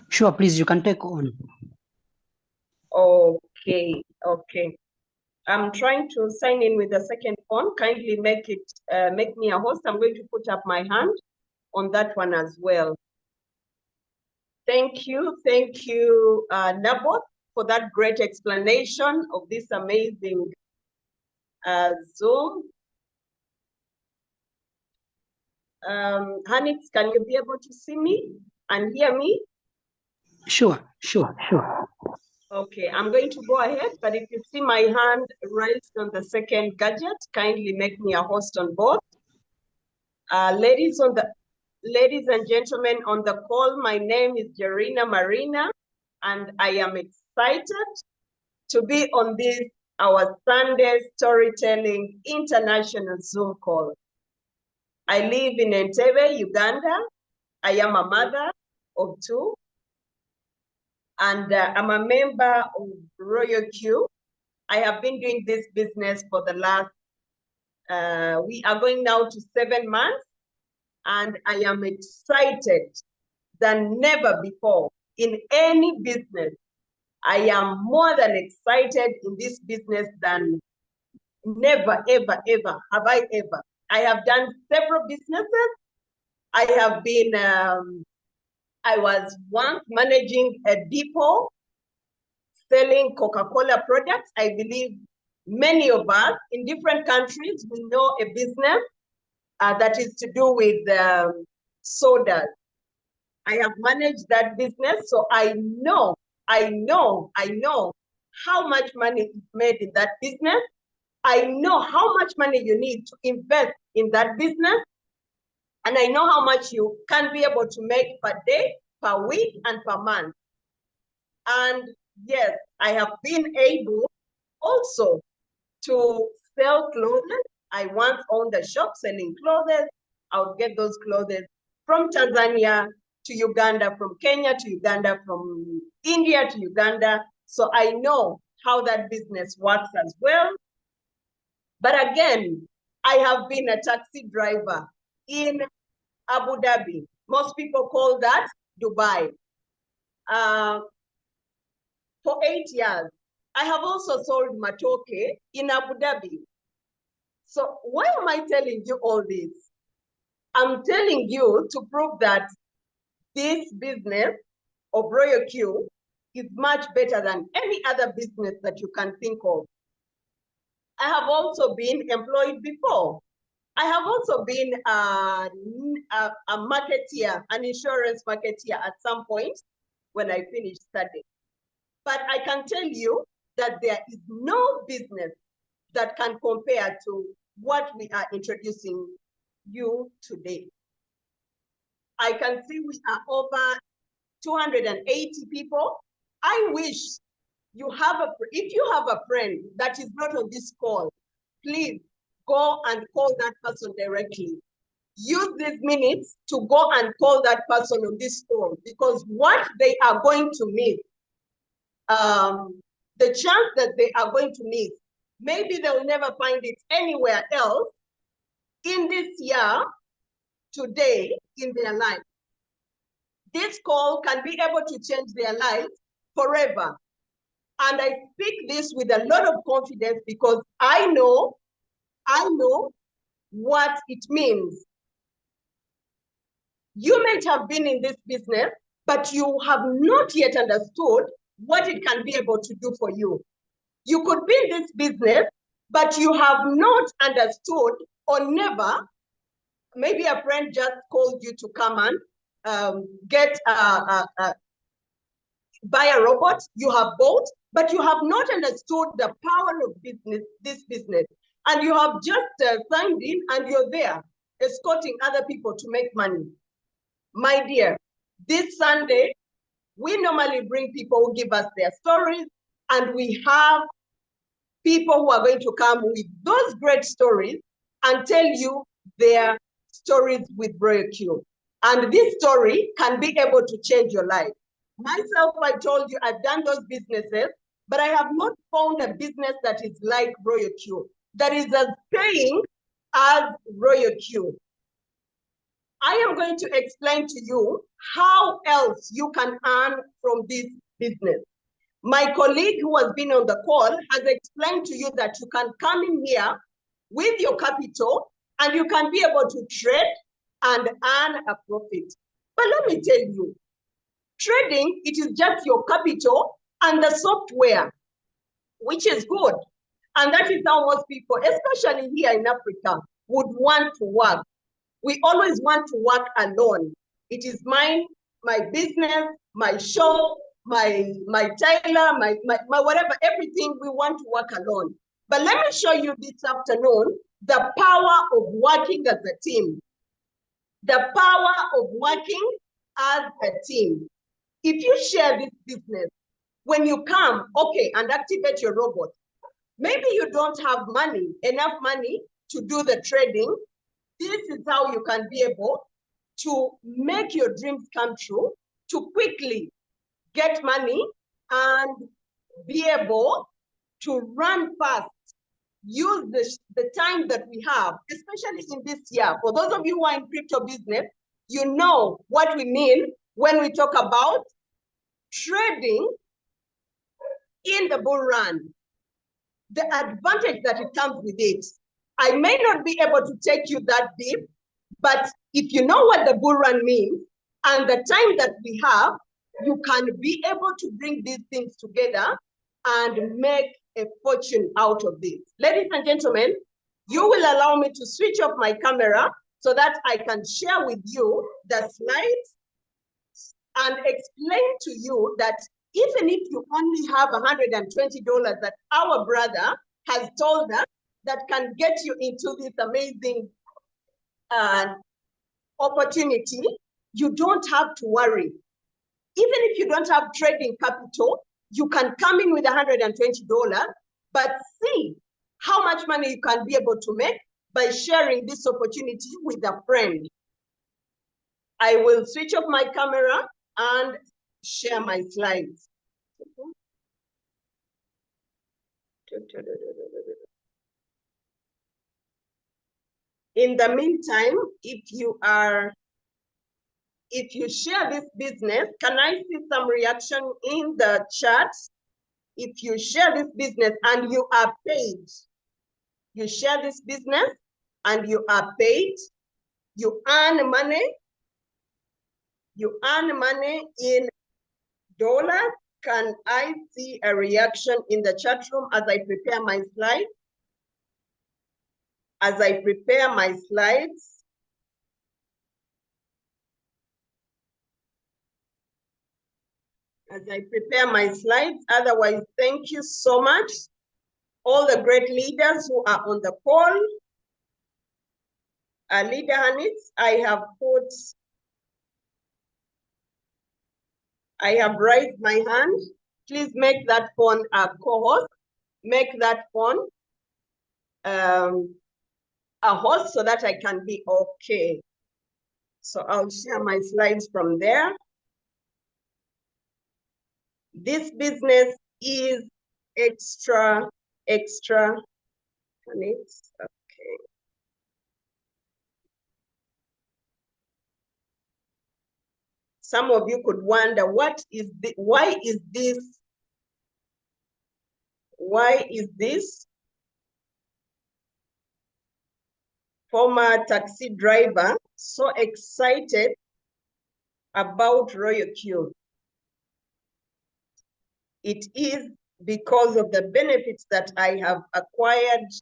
Sure, please, you can take on. Okay, okay. I'm trying to sign in with the second phone. Kindly make me a host. I'm going to put up my hand on that one as well. Thank you, Naboth, for that great explanation of this amazing Zoom. Hanix, can you be able to see me and hear me? Sure. Okay, I'm going to go ahead, but if you see my hand raised on the second gadget, kindly make me a host on both. Ladies and gentlemen on the call, my name is Jerina Marina, and I am excited to be on this, our Sunday Storytelling International Zoom call. I live in Entebbe, Uganda. I am a mother of 2. And I'm a member of Royalq. I have been doing this business for the last, we are going now to 7 months. And I am excited than never before in any business. I am more than excited in this business than never, ever, ever have I ever. I have done several businesses. I have been, I was once managing a depot selling Coca-Cola products. I believe many of us in different countries, we know a business that is to do with sodas. I have managed that business, so I know how much money is made in that business. I know how much money you need to invest in that business. And I know how much you can be able to make per day, per week, and per month. And yes, I have been able also to sell clothes. I once owned a shop selling clothes. I would get those clothes from Tanzania to Uganda, from Kenya to Uganda, from India to Uganda. So I know how that business works as well. But again, I have been a taxi driver in Abu Dhabi. Most people call that Dubai. For 8 years. I have also sold matoke in Abu Dhabi. So why am I telling you all this? I'm telling you to prove that this business of Royalq is much better than any other business that you can think of. I have also been employed before. I have also been a marketeer, an insurance marketeer at some point when I finished studying. But I can tell you that there is no business that can compare to what we are introducing you today. I can see we are over 280 people. I wish you have if you have a friend that is not on this call, please go and call that person directly. Use these minutes to go and call that person on this call, because what they are going to miss, the chance that they are going to miss, maybe they'll never find it anywhere else in this year, today, in their life. This call can be able to change their lives forever. And I speak this with a lot of confidence because I know what it means. You might have been in this business, but you have not yet understood what it can be able to do for you. You could be in this business, but you have not understood or never, maybe a friend just called you to come and buy a robot, you have bought, but you have not understood the power of this business. And you have just signed in and you're there escorting other people to make money. My dear, this Sunday, we normally bring people who give us their stories, and we have people who are going to come with those great stories and tell you their stories with Royalq. And this story can be able to change your life. Myself, I told you, I've done those businesses, but I have not found a business that is like Royalq, that is as paying as Royalq. I am going to explain to you how else you can earn from this business. My colleague who has been on the call has explained to you that you can come in here with your capital and you can be able to trade and earn a profit. But let me tell you, trading, it is just your capital and the software, which is good. And that is how most people, especially here in Africa, would want to work. We always want to work alone. It is mine, my business, my shop, my tailor, my whatever, everything, we want to work alone. But let me show you this afternoon the power of working as a team. The power of working as a team. If you share this business, when you come, okay, and activate your robot, maybe you don't have money, enough money to do the trading, This is how you can be able to make your dreams come true, to quickly get money and be able to run fast. Use the time that we have, especially in this year. For those of you who are in crypto business, you know what we mean when we talk about trading in the bull run. The advantage that it comes with it. I may not be able to take you that deep, but if you know what the bull run means and the time that we have, you can be able to bring these things together and make a fortune out of this. Ladies and gentlemen, you will allow me to switch off my camera so that I can share with you the slides and explain to you that even if you only have $120 that our brother has told us that can get you into this amazing opportunity, you don't have to worry. Even if you don't have trading capital, you can come in with $120, but see how much money you can be able to make by sharing this opportunity with a friend. I will switch off my camera and share my slides. In the meantime, if you share this business, can I see some reaction in the chat? If you share this business and you are paid, you share this business and you are paid, you earn money in dollars. Can I see a reaction in the chat room as I prepare my slides? As I prepare my slides, otherwise, thank you so much. All the great leaders who are on the call. Leader Hanitz, I have raised my hand. Please make that phone a co-host. Make that phone a host so that I can be okay. So I'll share my slides from there. This business is extra. Hanitz, okay. Some of you could wonder, why is this former taxi driver so excited about Royalq? It is because of the benefits that I have acquired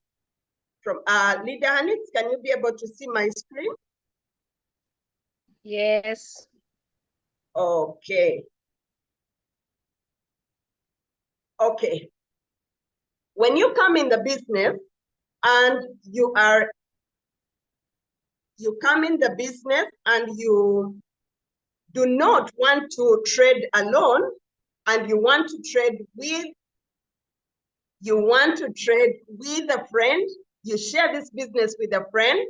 from Leader Hanitz. Can you be able to see my screen? Yes. Okay. Okay. When you come in the business and you come in the business and you do not want to trade alone and you want to trade with a friend, you share this business with a friend,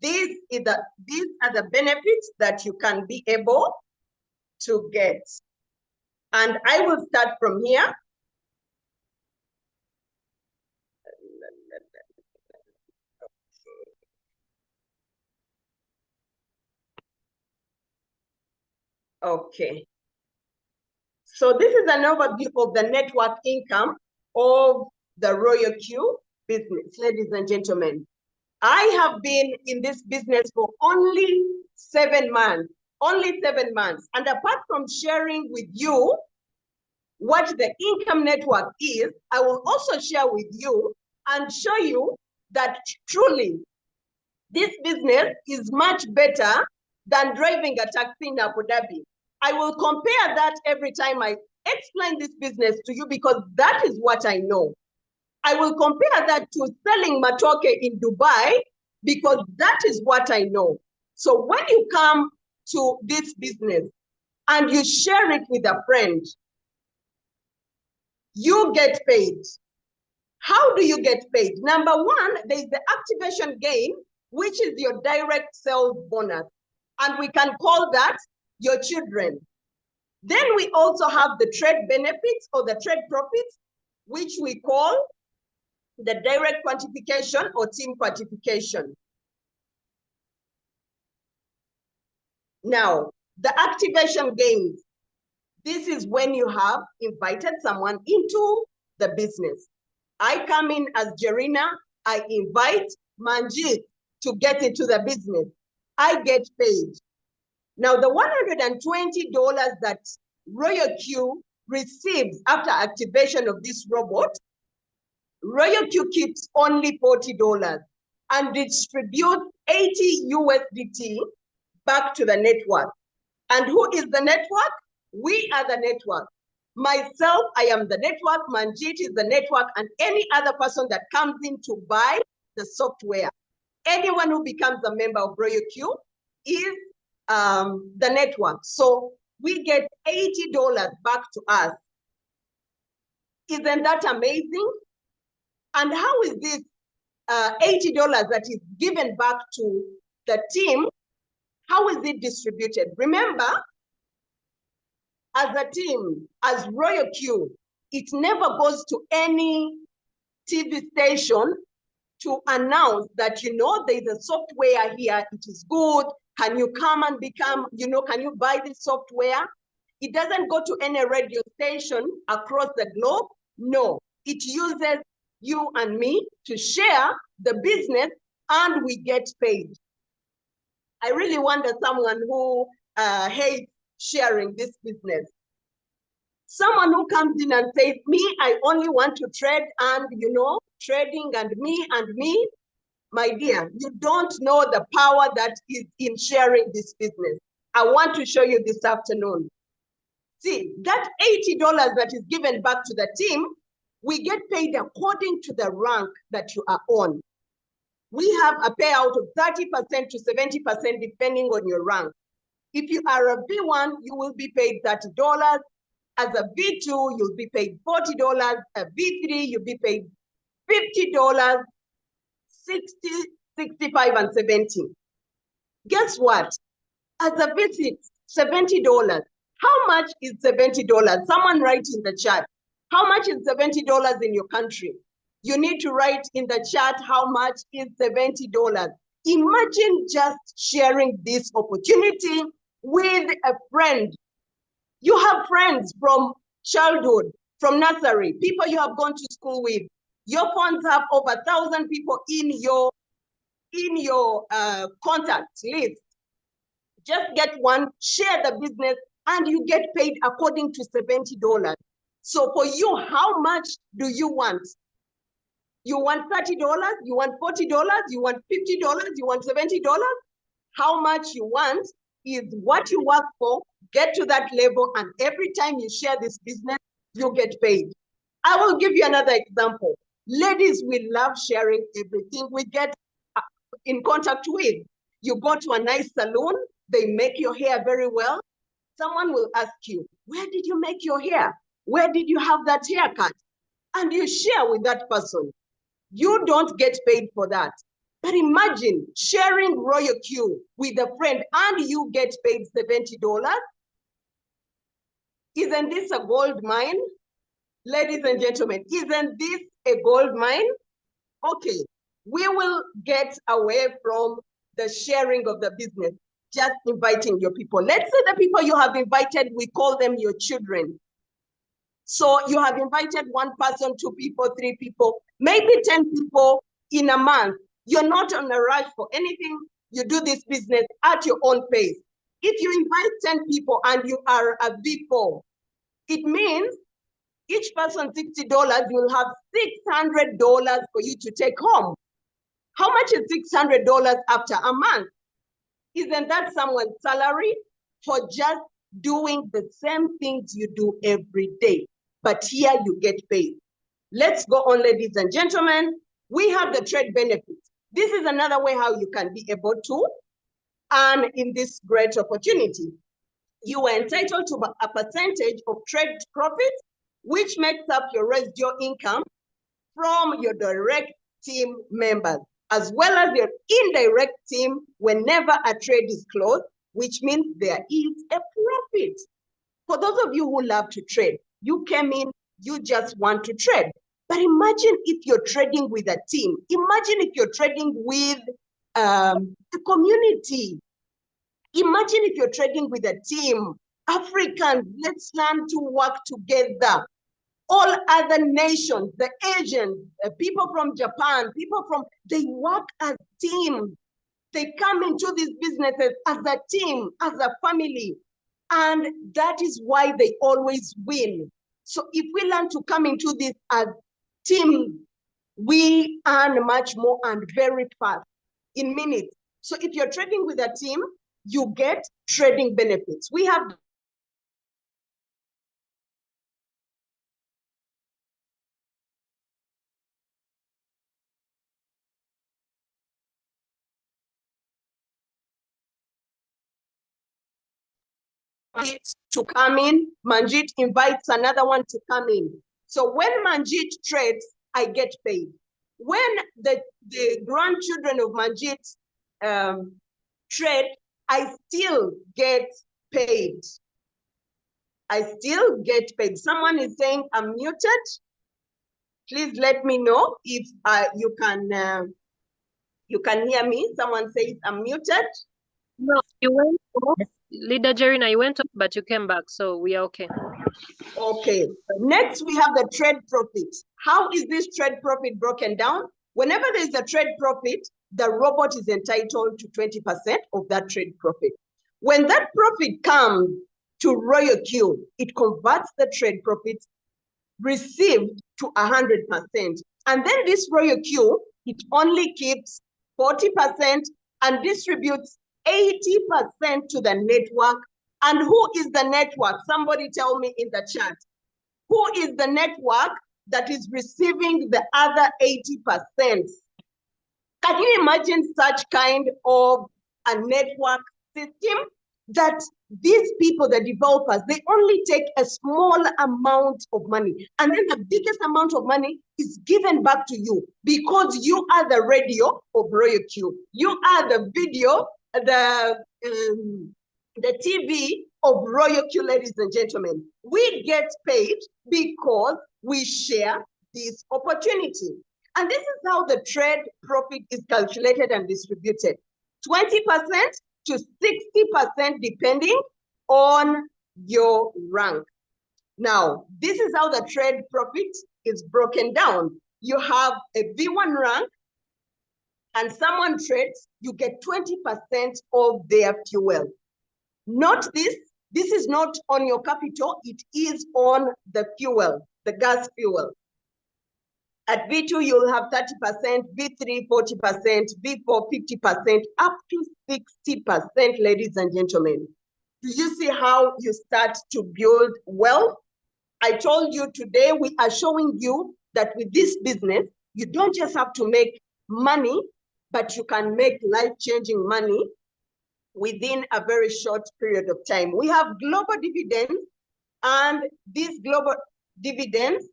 these are the benefits that you can be able to get. And I will start from here. Okay. So this is an overview of the network income of the Royalq business, ladies and gentlemen. I have been in this business for only 7 months, And apart from sharing with you what the income network is, I will also share with you and show you that truly this business is much better than driving a taxi in Abu Dhabi. I will compare that every time I explain this business to you because that is what I know. I will compare that to selling matoke in Dubai because that is what I know. So when you come to this business and you share it with a friend, you get paid. How do you get paid? Number one, there is the activation gain which is your direct sales bonus. And we can call that your children. Then we also have the trade benefits or the trade profits, which we call the direct quantification or team quantification. Now, the activation gains. This is when you have invited someone into the business. I come in as Jerina, I invite Manjit to get into the business. I get paid. Now, the $120 that Royalq receives after activation of this robot, Royalq keeps only $40 and distributes 80 USDT back to the network. And who is the network? We are the network. Myself, I am the network, Manjit is the network, and any other person that comes in to buy the software. Anyone who becomes a member of Royalq is the network. So we get $80 back to us. Isn't that amazing? And how is this $80 that is given back to the team, how is it distributed? Remember, as a team, as Royalq, it never goes to any TV station to announce that, you know, there's a software here, it is good. Can you come and become, you know, can you buy this software? It doesn't go to any radio station across the globe. No, it uses you and me to share the business and we get paid. I really wonder someone who hates sharing this business. Someone who comes in and says, me, I only want to trade and, you know, trading and me. My dear, you don't know the power that is in sharing this business. I want to show you this afternoon. See, that $80 that is given back to the team, we get paid according to the rank that you are on. We have a payout of 30% to 70% depending on your rank. If you are a B1, you will be paid $30. As a B2, you'll be paid $40. A B3, you'll be paid $50, 60, 65, and 70. Guess what? As a B6, $70. How much is $70? Someone write in the chat. How much is $70 in your country? You need to write in the chat how much is $70. Imagine just sharing this opportunity with a friend. You have friends from childhood, from nursery, people you have gone to school with. Your phones have over 1,000 people in your contact list. Just get one, share the business, and you get paid according to $70. So for you, how much do you want? You want $30? You want $40? You want $50? You want $70? How much you want is what you work for. Get to that level, and every time you share this business, you get paid. I will give you another example. Ladies, we love sharing everything we get in contact with. You go to a nice salon, they make your hair very well. Someone will ask you, where did you make your hair? Where did you have that haircut? And you share with that person. You don't get paid for that. But imagine sharing Royalq with a friend and you get paid $70. Isn't this a gold mine? Ladies and gentlemen, isn't this a gold mine? Okay, we will get away from the sharing of the business, just inviting your people. Let's say the people you have invited, we call them your children. So you have invited one person, 2 people, 3 people, maybe 10 people in a month. You're not on a rush for anything. You do this business at your own pace. If you invite 10 people and you are a V4, it means each person $60, you'll have $600 for you to take home. How much is $600 after a month? Isn't that someone's salary for just doing the same things you do every day? But here you get paid. Let's go on, ladies and gentlemen. We have the trade benefits. This is another way how you can be able to earn in this great opportunity. You are entitled to a percentage of trade profits, which makes up your residual income from your direct team members. as well as your indirect team whenever a trade is closed, which means there is a profit. For those of you who love to trade, you came in, you just want to trade. But imagine if you're trading with a team. Imagine if you're trading with the community. Imagine if you're trading with a team. Africans, let's learn to work together. All other nations, the Asians, people from Japan, they work as teams. They come into these businesses as a team, as a family. And that is why they always win. So if we learn to come into this as teams, we earn much more and very fast in minutes. So if you're trading with a team, you get trading benefits. We have to come in, Manjit invites another one to come in. So when Manjit trades, I get paid. When the grandchildren of Manjit trade, I still get paid. I still get paid. Someone is saying I'm muted. Please let me know if you can hear me. Someone says I'm muted. No, you went off. Leader Jerina, you went off, but you came back, so we are okay. Okay. Next, we have the trade profit. How is this trade profit broken down? Whenever there is a trade profit, the robot is entitled to 20% of that trade profit. When that profit comes to Royalq, it converts the trade profit received to 100%. And then this Royalq, it only keeps 40% and distributes 80% to the network. And who is the network? Somebody tell me in the chat. Who is the network that is receiving the other 80%? Can you imagine such kind of a network system that these people, the developers, they only take a small amount of money, and then the biggest amount of money is given back to you because you are the radio of Royalq. You are the video, the TV of Royalq, ladies and gentlemen. We get paid because we share this opportunity. And this is how the trade profit is calculated and distributed. 20% to 60% depending on your rank. Now, this is how the trade profit is broken down. You have a V1 rank and someone trades, you get 20% of their fuel. Note this is not on your capital, it is on the fuel, the gas fuel. At V2, you'll have 30%, V3, 40%, V4, 50%, up to 60%, ladies and gentlemen. Do you see how you start to build wealth? I told you today we are showing you that with this business, you don't just have to make money, but you can make life-changing money within a very short period of time. We have global dividends, and these global dividends,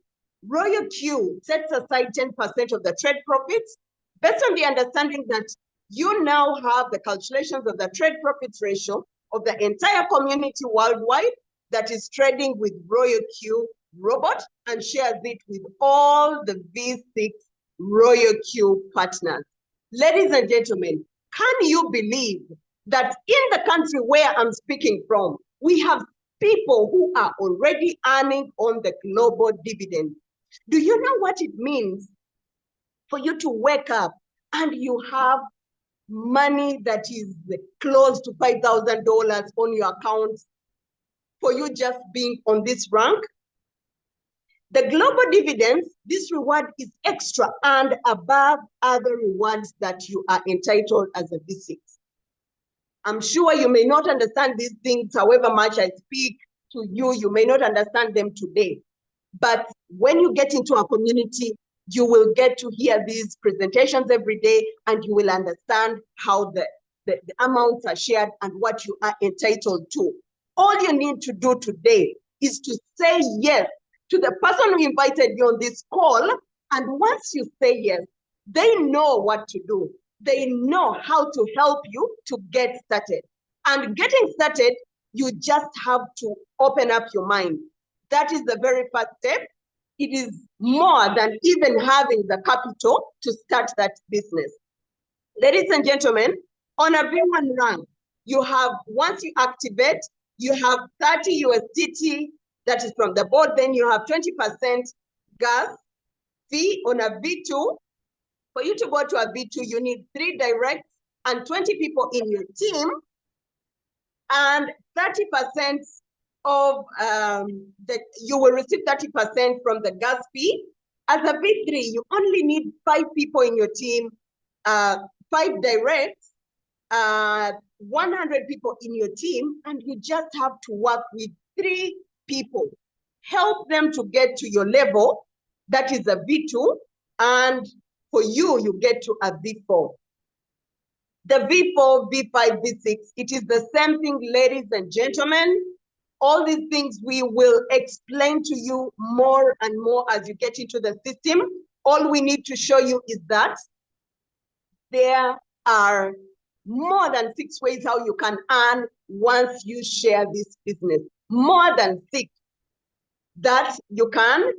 Royalq sets aside 10% of the trade profits based on the understanding that you now have the calculations of the trade profits ratio of the entire community worldwide that is trading with Royalq robot and shares it with all the V6 Royalq partners. Ladies and gentlemen, can you believe that in the country where I'm speaking from, we have people who are already earning on the global dividend? Do you know what it means for you to wake up and you have money that is close to $5,000 on your account for you just being on this rank? The global dividends, this reward is extra and above other rewards that you are entitled as a V6. I'm sure you may not understand these things, however much I speak to you, you may not understand them today. But when you get into our community, you will get to hear these presentations every day, and you will understand how the amounts are shared and what you are entitled to. All you need to do today is to say yes to the person who invited you on this call. And once you say yes, They know what to do. They know how to help you to get started. And getting started, you just have to open up your mind. That is the very first step. It is more than even having the capital to start that business. Ladies and gentlemen, on a V1 rank, you have, once you activate, you have 30 USDT, that is from the board, then you have 20% gas fee. On a V2. For you to go to a V2, you need 3 directs and 20 people in your team, and 30% of you will receive 30% from the gas fee. As a V3, you only need 5 people in your team, 5 directs, 100 people in your team, and you just have to work with 3 people. Help them to get to your level, that is a V2, and for you, you get to a V4. The V4, V5, V6, it is the same thing, ladies and gentlemen. All these things we will explain to you more and more as you get into the system. All we need to show you is that there are more than 6 ways how you can earn once you share this business. More than 6 that you can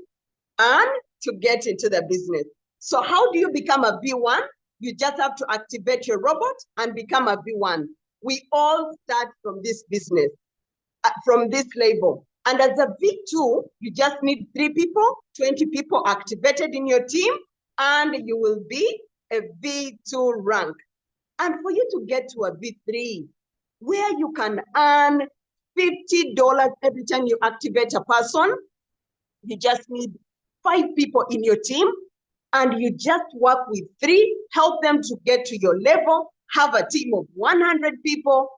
earn to get into the business. So how do you become a V1? You just have to activate your robot and become a V1. We all start from this business, from this level. And as a V2, you just need 3 people, 20 people activated in your team, and you will be a V2 rank. And for you to get to a V3, where you can earn $50 every time you activate a person, you just need 5 people in your team, and you just work with 3, help them to get to your level, have a team of 100 people,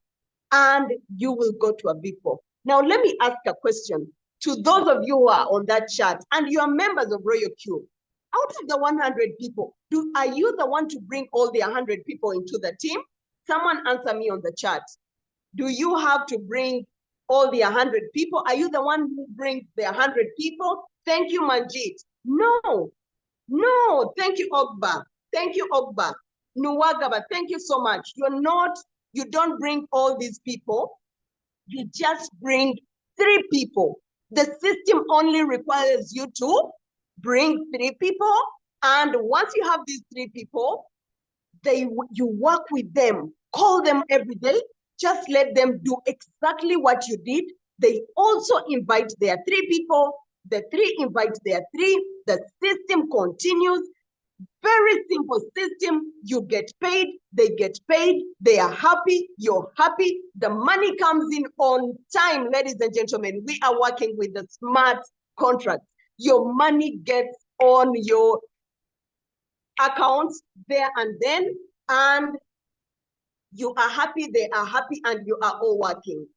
and you will go to a V4. Now, let me ask a question to those of you who are on that chat and you are members of Royalq. Out of the 100 people, are you the one to bring all the 100 people into the team? Someone answer me on the chat. Do you have to bring all the 100 people? Are you the one who brings the 100 people? Thank you, Manjit. No. Thank you, Ogba. Thank you, Ogba. Nuwagaba, thank you so much. You don't bring all these people. You just bring 3 people. The system only requires you to bring 3 people. And once you have these 3 people, you work with them, call them every day, just let them do exactly what you did. They also invite their 3 people, the 3 invite their 3, the system continues. Very simple system. You get paid, they get paid, they are happy, you're happy, the money comes in on time. Ladies and gentlemen, we are working with the smart contract. Your money gets on your accounts there and then, and you are happy, they are happy, and you are all working.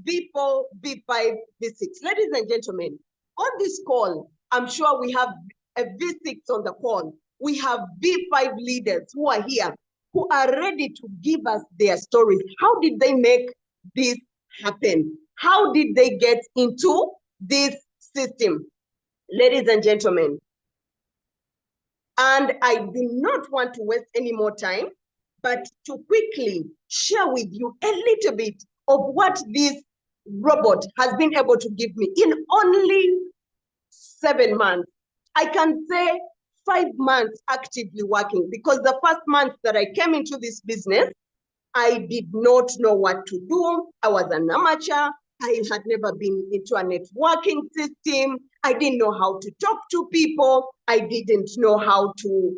V4, V5, V6. Ladies and gentlemen, on this call, I'm sure we have a V6 on the call. We have V5 leaders who are here, who are ready to give us their stories. How did they make this happen? How did they get into this system? Ladies and gentlemen, and I do not want to waste any more time, but to quickly share with you a little bit of what this robot has been able to give me in only 7 months. I can say 5 months actively working, because the first month that I came into this business, I did not know what to do. I was an amateur. I had never been into a networking system. I didn't know how to talk to people. I didn't know how to,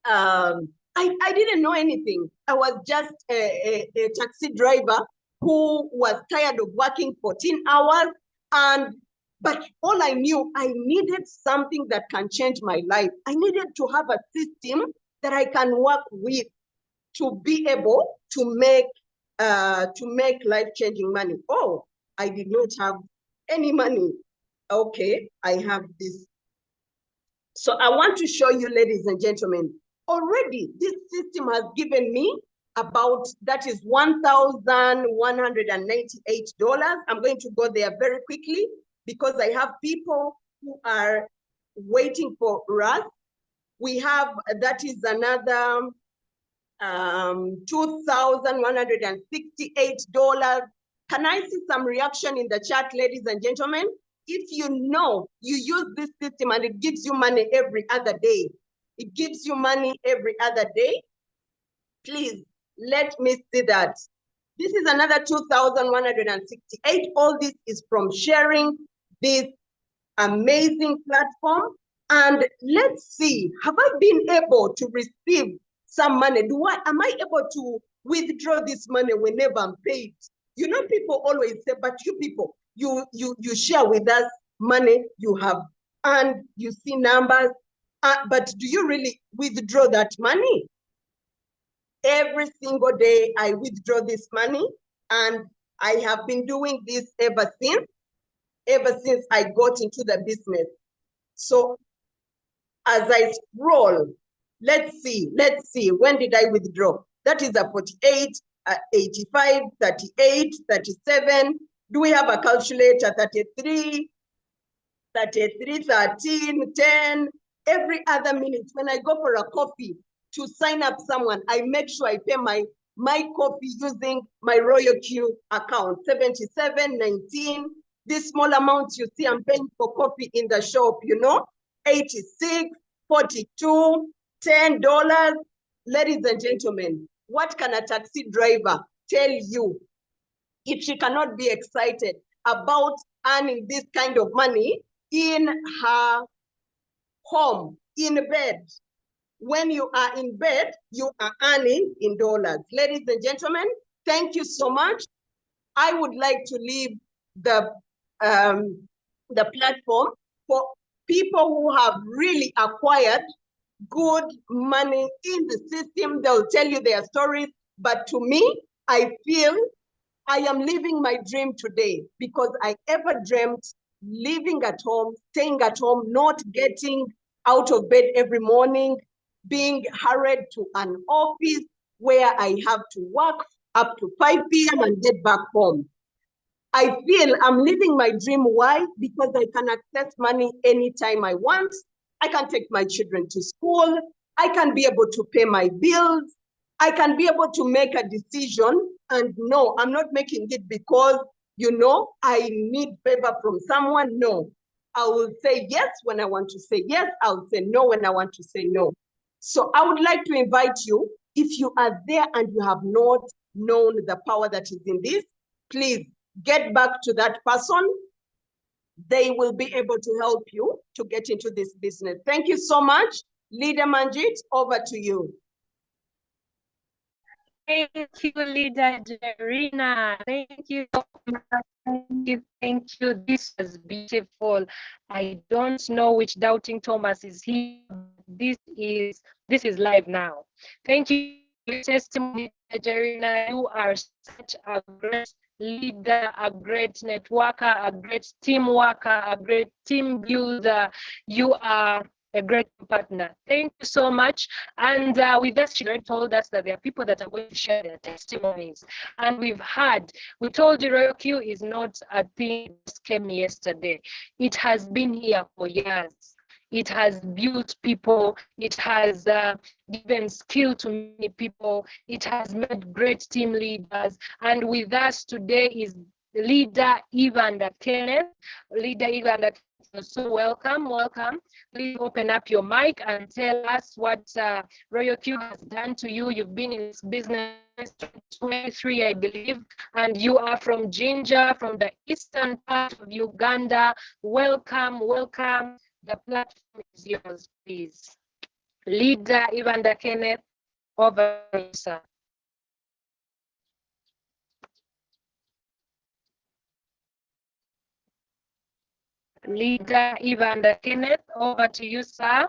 I didn't know anything. I was just a taxi driver who was tired of working 14 hours. But all I knew, I needed something that can change my life. I needed to have a system that I can work with to be able to make life-changing money. Oh, I did not have any money. Okay, I have this. So I want to show you, ladies and gentlemen, already this system has given me about, that is $1,198. I'm going to go there very quickly because I have people who are waiting for us. We have, that is another $2,168. Can I see some reaction in the chat, ladies and gentlemen? If you know you use this system and it gives you money every other day, it gives you money every other day, please let me see that. This is another 2,168. All this is from sharing this amazing platform. And let's see, have I been able to receive some money? Am I able to withdraw this money whenever I'm paid? You know, people always say, but you people, you share with us money you have, and you see numbers, but do you really withdraw that money? Every single day I withdraw this money, and I have been doing this ever since I got into the business. So as I scroll, let's see, when did I withdraw? That is a 48, 85, 38, 37. Do we have a calculator? 33, 13, 10. Every other minute, when I go for a coffee to sign up someone, I make sure I pay my coffee using my Royalq account, 77.19. This small amount you see I'm paying for coffee in the shop, you know, 86, 42, $10. Ladies and gentlemen, what can a taxi driver tell you if she cannot be excited about earning this kind of money in her home, in bed? When you are in bed, you are earning in dollars. Ladies and gentlemen, thank you so much. I would like to leave the platform for people who have really acquired good money in the system. They'll tell you their stories. But to me, I feel I am living my dream today, because I ever dreamt living at home, staying at home, not getting out of bed every morning, being hurried to an office where I have to work up to 5 p.m. and get back home. I feel I'm living my dream. Why? Because I can access money anytime I want. I can take my children to school. I can be able to pay my bills. I can be able to make a decision. And no, I'm not making it because, you know, I need favor from someone. No, I will say yes when I want to say yes. I'll say no when I want to say no. So I would like to invite you, if you are there and you have not known the power that is in this, please get back to that person. They will be able to help you to get into this business. Thank you so much. Leader Manjit, over to you. Thank you, Leader Jerina. Thank you so much. Thank you. This was beautiful. I don't know which doubting Thomas is here, but this is live now. Thank you for your testimony, Jerina. You are such a great leader, a great networker, a great team worker, a great team builder. You are a great partner. Thank you so much. And with us, she told us that there are people that are going to share their testimonies. And we told you Royalq is not a thing that just came yesterday. It has been here for years. It has built people. It has given skill to many people. It has made great team leaders. And with us today is Leader Evander Kenneth. Leader Evander Kenneth, so welcome. Please open up your mic and tell us what Royalq has done to you. You've been in this business 23, I believe, and you are from Jinja, from the eastern part of Uganda. Welcome. The platform is yours, please. Leader Evander Kenneth, over to you, sir. Leader Evander Kenneth, over to you, sir.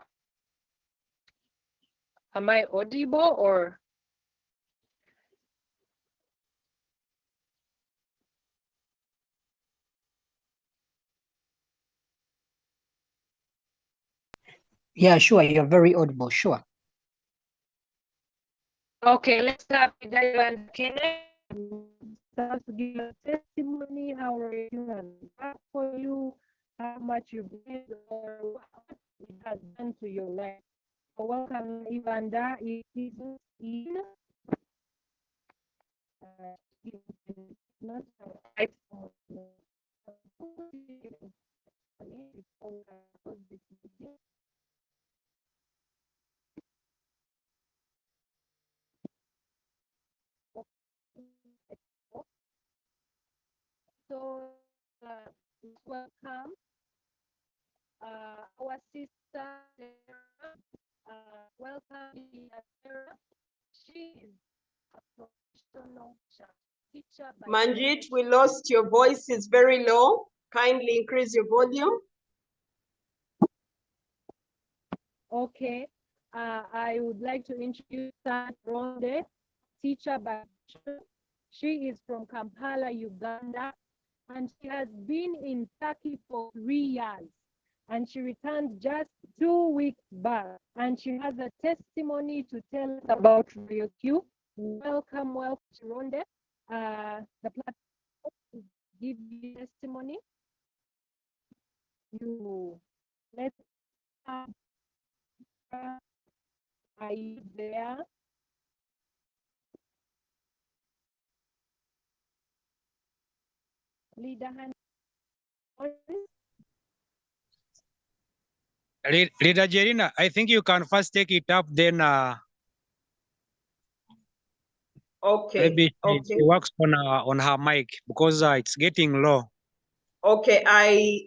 Am I audible or? Yeah, sure. You're very audible. Sure. Okay, let's have Leader Evander Kenneth. Start to give a testimony how Royalq has worked for you, how much you've made, or what it has done to your life. welcome, Evander. It isn't in. Not right. So welcome our sister welcome Sarah. She is a professional teacher. Manjit, we lost your voice, is very low. Kindly increase your volume. Okay, I would like to introduce Ronde, teacher by profession. She is from Kampala, Uganda, and she has been in Turkey for 3 years. And she returned just 2 weeks back. And she has a testimony to tell us about Royalq. Welcome, Ronde. The platform to give you testimony. Let's are you there? Leader hand. Leader Jerina, I think you can first take it up, then Okay. maybe Okay. she works on her mic because it's getting low. Okay. I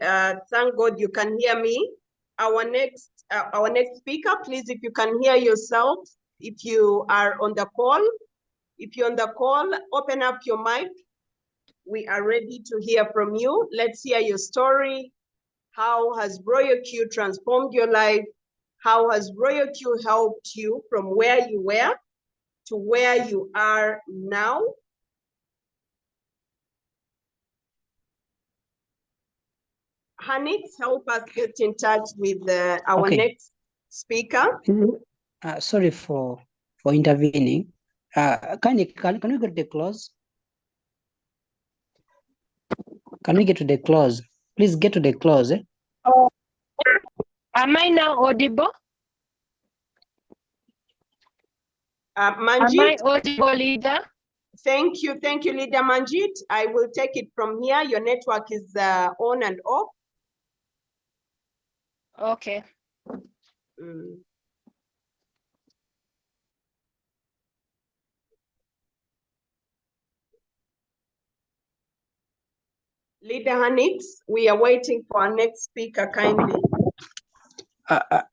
thank God you can hear me. Our next speaker, please, if you can hear yourself, if you are on the call, open up your mic. We are ready to hear from you. Let's hear your story. How has Royalq transformed your life? How has Royalq helped you from where you were to where you are now? Hanix, help us get in touch with our next speaker. Sorry for intervening. Can we get the close? Can we get to the close? Please get to the close. Oh, am I now audible? Manjit, am I audible, leader? Thank you, leader Manjit. I will take it from here. Your network is on and off. Okay. Leader Hanix, we are waiting for our next speaker, kindly.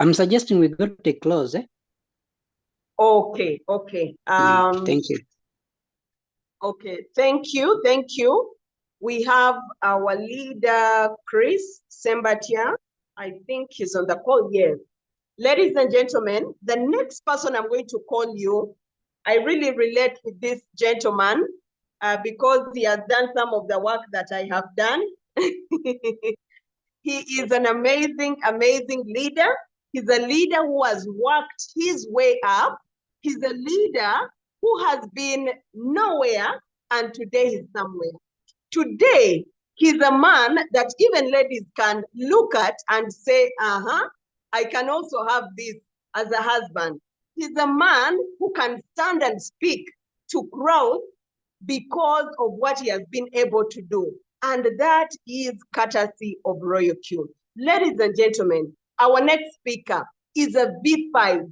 I'm suggesting we go to the close. Okay. Thank you. Okay, thank you. We have our leader, Chris Sembatia. I think he's on the call, yes. Ladies and gentlemen, the next person I'm going to call you, I really relate with this gentleman because he has done some of the work that I have done. He is an amazing leader. He's a leader who has worked his way up. He's a leader who has been nowhere and today he's somewhere. Today, he's a man that even ladies can look at and say, I can also have this as a husband. He's a man who can stand and speak to crowds because of what he has been able to do. And that is courtesy of Royalq. Ladies and gentlemen, our next speaker is a V5.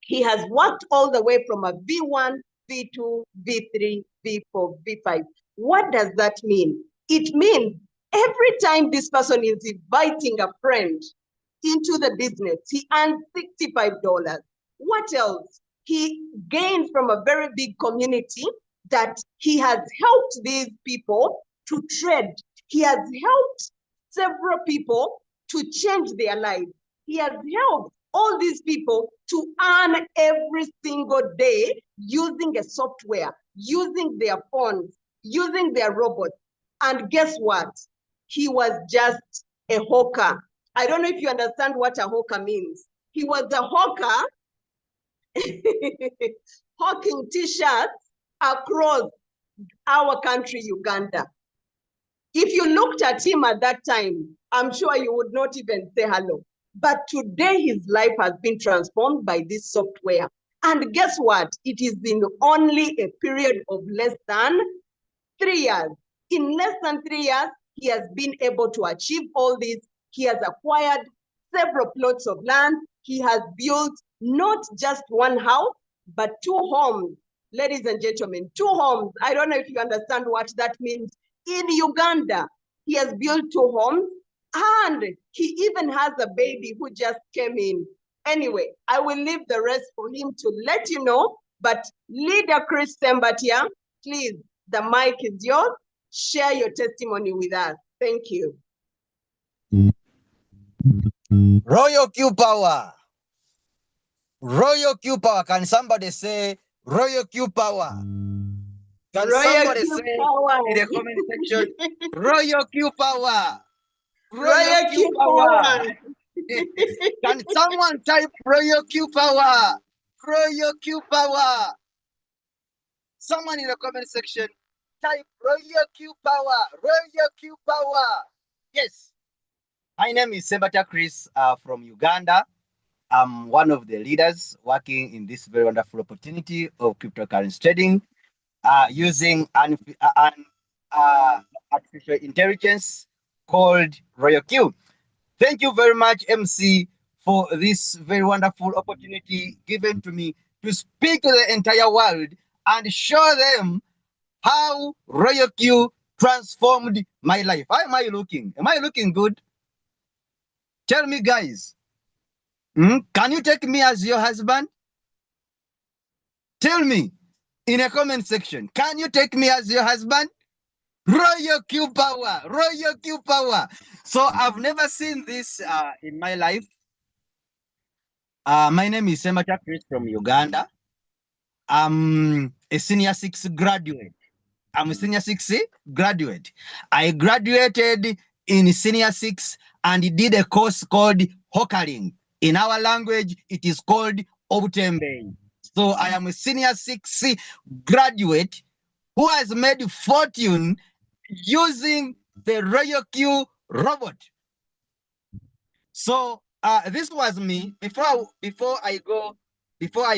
He has worked all the way from a V1, V2, V3, V4, V5. What does that mean? It means every time this person is inviting a friend into the business, he earns $65. What else? He gained from a very big community that he has helped these people to trade. He has helped several people to change their lives. He has helped all these people to earn every single day using a software, using their phones, using their robots. And guess what? He was just a hawker. I don't know if you understand what a hawker means. He was a hawker hawking t-shirts across our country, Uganda. If you looked at him at that time, I'm sure you would not even say hello. But today his life has been transformed by this software. And guess what? It is in only a period of less than 3 years. In less than 3 years, he has been able to achieve all this. He has acquired several plots of land. He has built not just one house, but 2 homes. Ladies and gentlemen, 2 homes. I don't know if you understand what that means. In Uganda, he has built 2 homes, and he even has a baby who just came in. Anyway, I will leave the rest for him to let you know. But Leader Chris Sembatia, please, the mic is yours. Share your testimony with us. Thank you. Royalq power. Royalq power. Can somebody say Royalq power? Can somebody Royalq say power. in the comment section Royalq power? Royalq power. power. Can someone type Royalq power? Royalq power. Someone in the comment section type Royalq power. Royalq power. Yes. My name is Sebata Chris from Uganda. I'm one of the leaders working in this very wonderful opportunity of cryptocurrency trading using an artificial intelligence called Royalq. Thank you very much, MC, for this very wonderful opportunity given to me to speak to the entire world and show them how Royalq transformed my life. How am I looking? Am I looking good? Tell me, guys. Can you take me as your husband? Tell me in a comment section. Can you take me as your husband? Royalq power. Royalq power. So I've never seen this in my life. My name is Semata Chris from Uganda. I'm a senior 6 graduate. I'm a senior 6 graduate. I graduated in senior 6 and did a course called hawkering. In our language, it is called Obutembe. So I am a senior 6 graduate who has made fortune using the Royalq robot. So this was me. Before I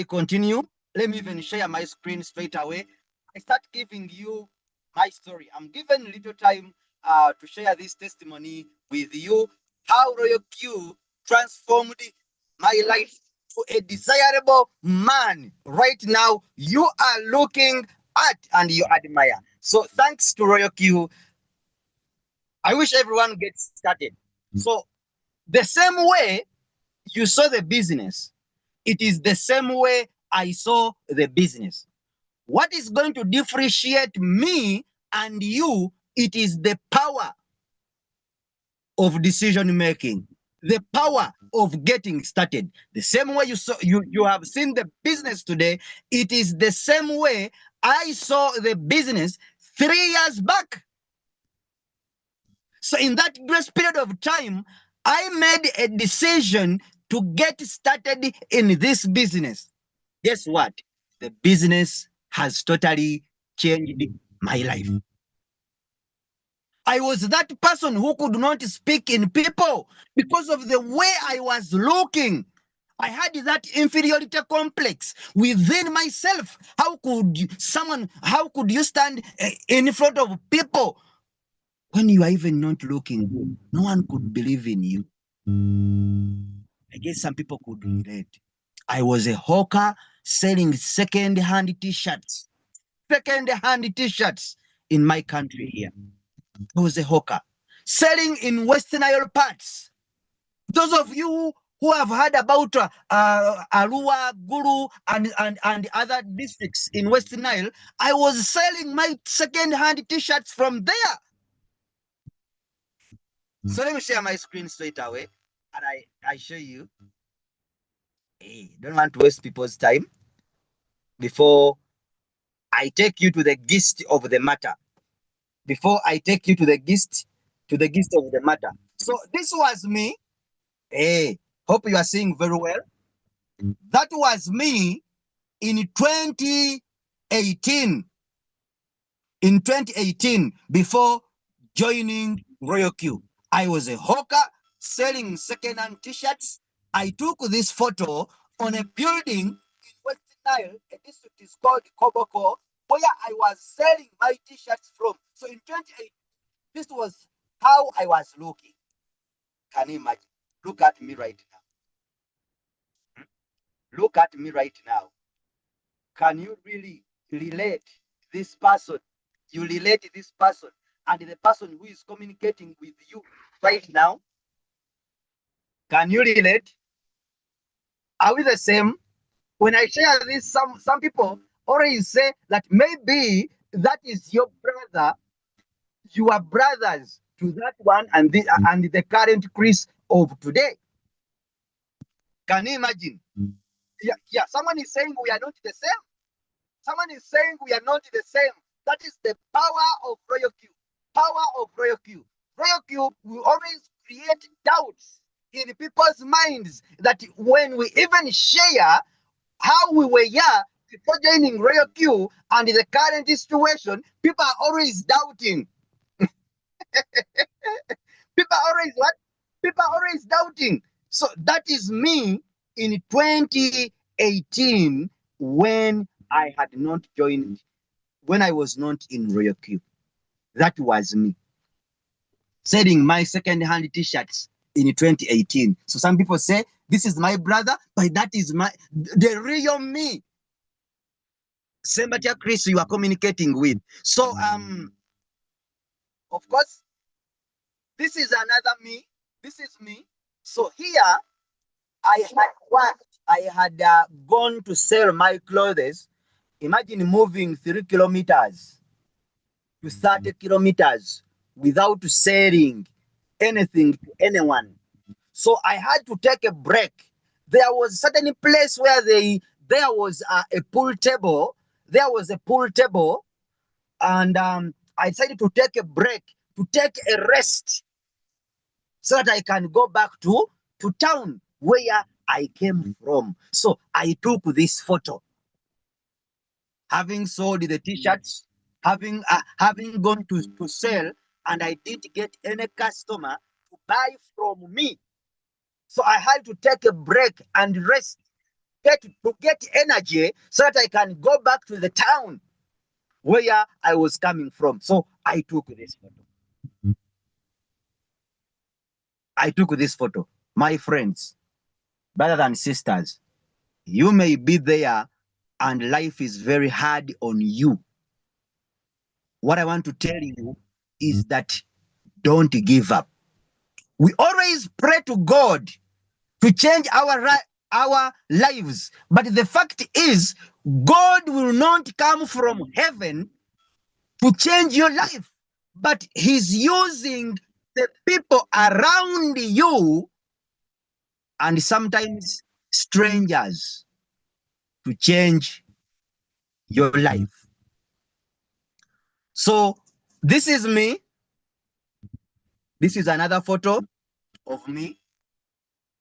continue, let me even share my screen straight away. I start giving you my story. I'm given little time to share this testimony with you, how Royalq transformed my life to a desirable man. Right now, you are looking at and you admire. So thanks to Royalq, I wish everyone gets started. So the same way you saw the business, it is the same way I saw the business. What is going to differentiate me and you? It is the power of decision making, the power of getting started. The same way you have seen the business today, it is the same way I saw the business 3 years back. So in that grace period of time, I made a decision to get started in this business. Guess what? The business has totally changed my life. I was that person who could not speak in people because of the way I was looking. I had that inferiority complex within myself. How could you stand in front of people when you are even not looking good? No one could believe in you. I guess some people could relate. I was a hawker selling second-hand t-shirts. Second-hand t-shirts in my country here. I was a hawker selling in Western Nile parts. Those of you who have heard about Arua, Guru, and other districts in Western Nile, I was selling my second-hand t-shirts from there. So let me share my screen straight away, and I show you. Hey, don't want to waste people's time. Before I take you to the gist of the matter. Before I take you to the gist of the matter. So this was me. Hey, hope you are seeing very well. That was me in 2018. In 2018, before joining Royalq, I was a hawker selling second-hand t-shirts. I took this photo on a building in West Nile. A district is called Koboko, where I was selling my t-shirts from. So in 2018, this was how I was looking. Can you imagine? Look at me right now. Look at me right now. Can you really relate this person? You relate this person and the person who is communicating with you right now. Can you relate? Are we the same? When I share this, some people already say that maybe that is your brother. You are brothers to that one and the current Chris of today. Can you imagine? Yeah. Someone is saying we are not the same. Someone is saying we are not the same. That is the power of Royalq. Power of Royalq. Royalq will always create doubts in people's minds that when we even share how we were here before joining Royalq and the current situation, people are always doubting. People are always what? People are always doubting. So that is me in 2018 when I had not joined, when I was not in Royalq. That was me selling my second-hand t-shirts in 2018. So some people say this is my brother, but that is the real me. Sembatia Chris you are communicating with. So of course, this is another me. This is me. So here I had worked. I had gone to sell my clothes. Imagine moving 3 kilometers to 30 kilometers without selling anything to anyone. So I had to take a break. There was a certain place where there was a pool table. There was a pool table, and I decided to take a break, to take a rest, so that I can go back to town where I came from. So I took this photo, having sold the t-shirts, having gone to sell, and I didn't get any customer to buy from me. So I had to take a break and rest, to get energy so that I can go back to the town where I was coming from. So I took this photo. I took this photo. My friends, brothers and sisters, you may be there and life is very hard on you. What I want to tell you is that don't give up. We always pray to God to change our lives, but the fact is, God will not come from heaven to change your life, but He's using the people around you and sometimes strangers to change your life. So this is me. This is another photo of me.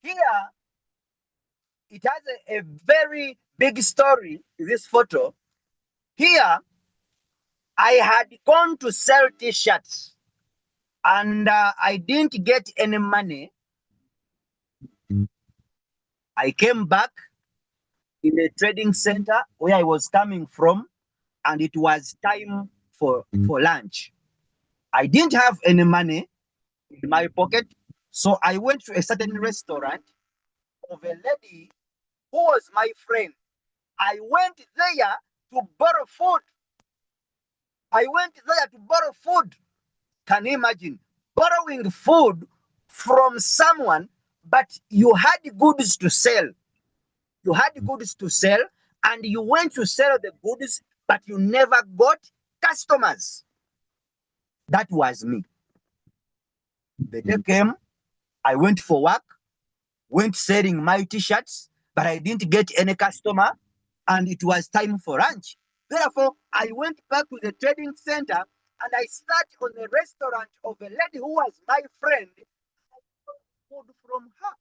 Here, it has a very big story, this photo. Here, I had gone to sell t-shirts and I didn't get any money. I came back in a trading center where I was coming from, and it was time for lunch. I didn't have any money in my pocket, so I went to a certain restaurant of a lady who was my friend. I went there to borrow food. I went there to borrow food. Can you imagine borrowing food from someone, but you had goods to sell? You had goods to sell, and you went to sell the goods, but you never got customers. That was me. The day came, I went for work, went selling my t-shirts, but I didn't get any customer, and it was time for lunch. Therefore, I went back to the trading center and I sat on the restaurant of a lady who was my friend. I got food from her.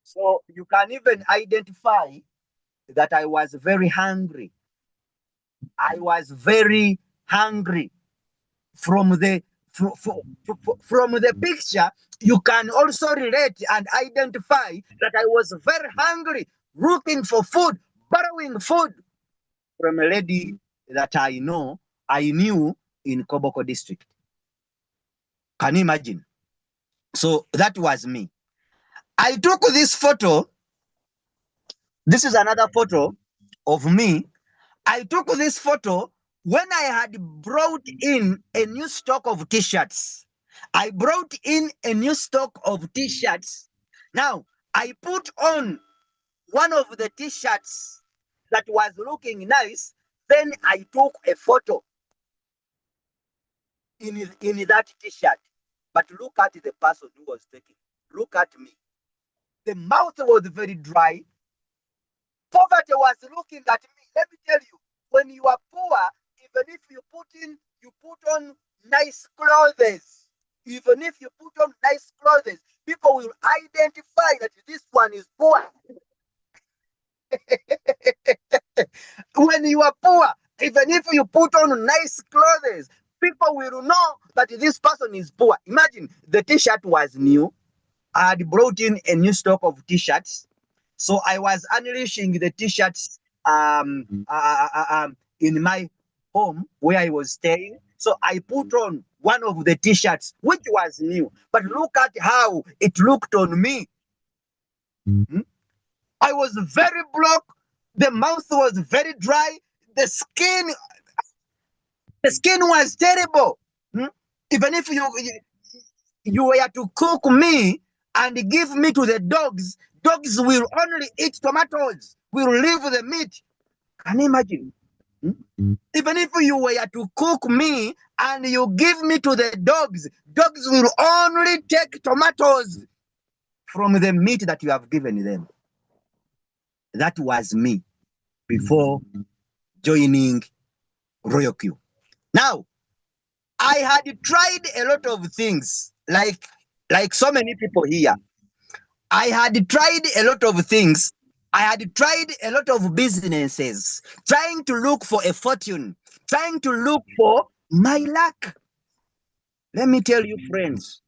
So you can even identify that I was very hungry. I was very hungry from from the picture, you can also relate and identify that I was very hungry, looking for food, borrowing food from a lady that I knew in Koboko district. Can you imagine? So that was me. I took this photo. This is another photo of me. I took this photo when I had brought in a new stock of t-shirts. I brought in a new stock of t-shirts. Now, I put on one of the t-shirts that was looking nice. Then I took a photo in that t-shirt. But look at the person who was taking. Look at me. The mouth was very dry. Poverty was looking at me. Let me tell you, when you are poor, even if you put on nice clothes, even if you put on nice clothes, people will identify that this one is poor. When you are poor, even if you put on nice clothes, people will know that this person is poor. Imagine the t-shirt was new. I had brought in a new stock of t-shirts. So I was unleashing the t-shirts in my home where I was staying. So I put on one of the t-shirts, which was new. But look at how it looked on me. I was very broke. The mouth was very dry. The skin was terrible. Even if you were to cook me and give me to the dogs, dogs will only eat tomatoes, will leave the meat. Can you imagine? Even if you were to cook me and you give me to the dogs, dogs will only take tomatoes from the meat that you have given them. That was me before joining Royalq. Now, I had tried a lot of things, like so many people here. I had tried a lot of things. I had tried a lot of businesses, trying to look for a fortune, trying to look for my luck. Let me tell you, friends,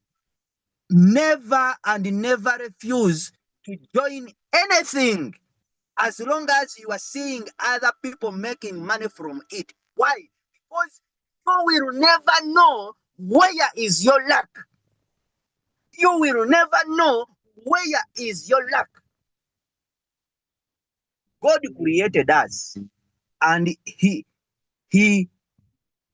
never and never refuse to join anything as long as you are seeing other people making money from it. Why? Because you will never know where is your luck. You will never know where is your luck. God created us, and he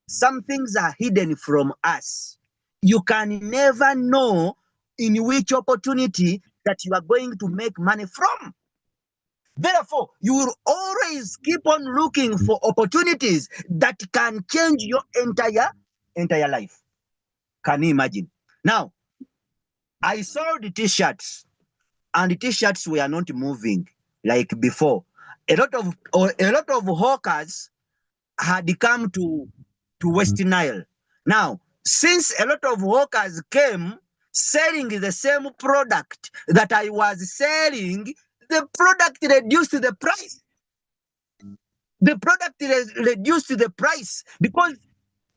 some things are hidden from us. You can never know in which opportunity that you are going to make money from. Therefore, you will always keep on looking for opportunities that can change your entire life. Can you imagine? Now, I saw the t-shirts, and the t-shirts were not moving like before. A lot of hawkers had come to West Nile. Now, since a lot of hawkers came selling the same product that I was selling, the product reduced the price. The product reduced the price because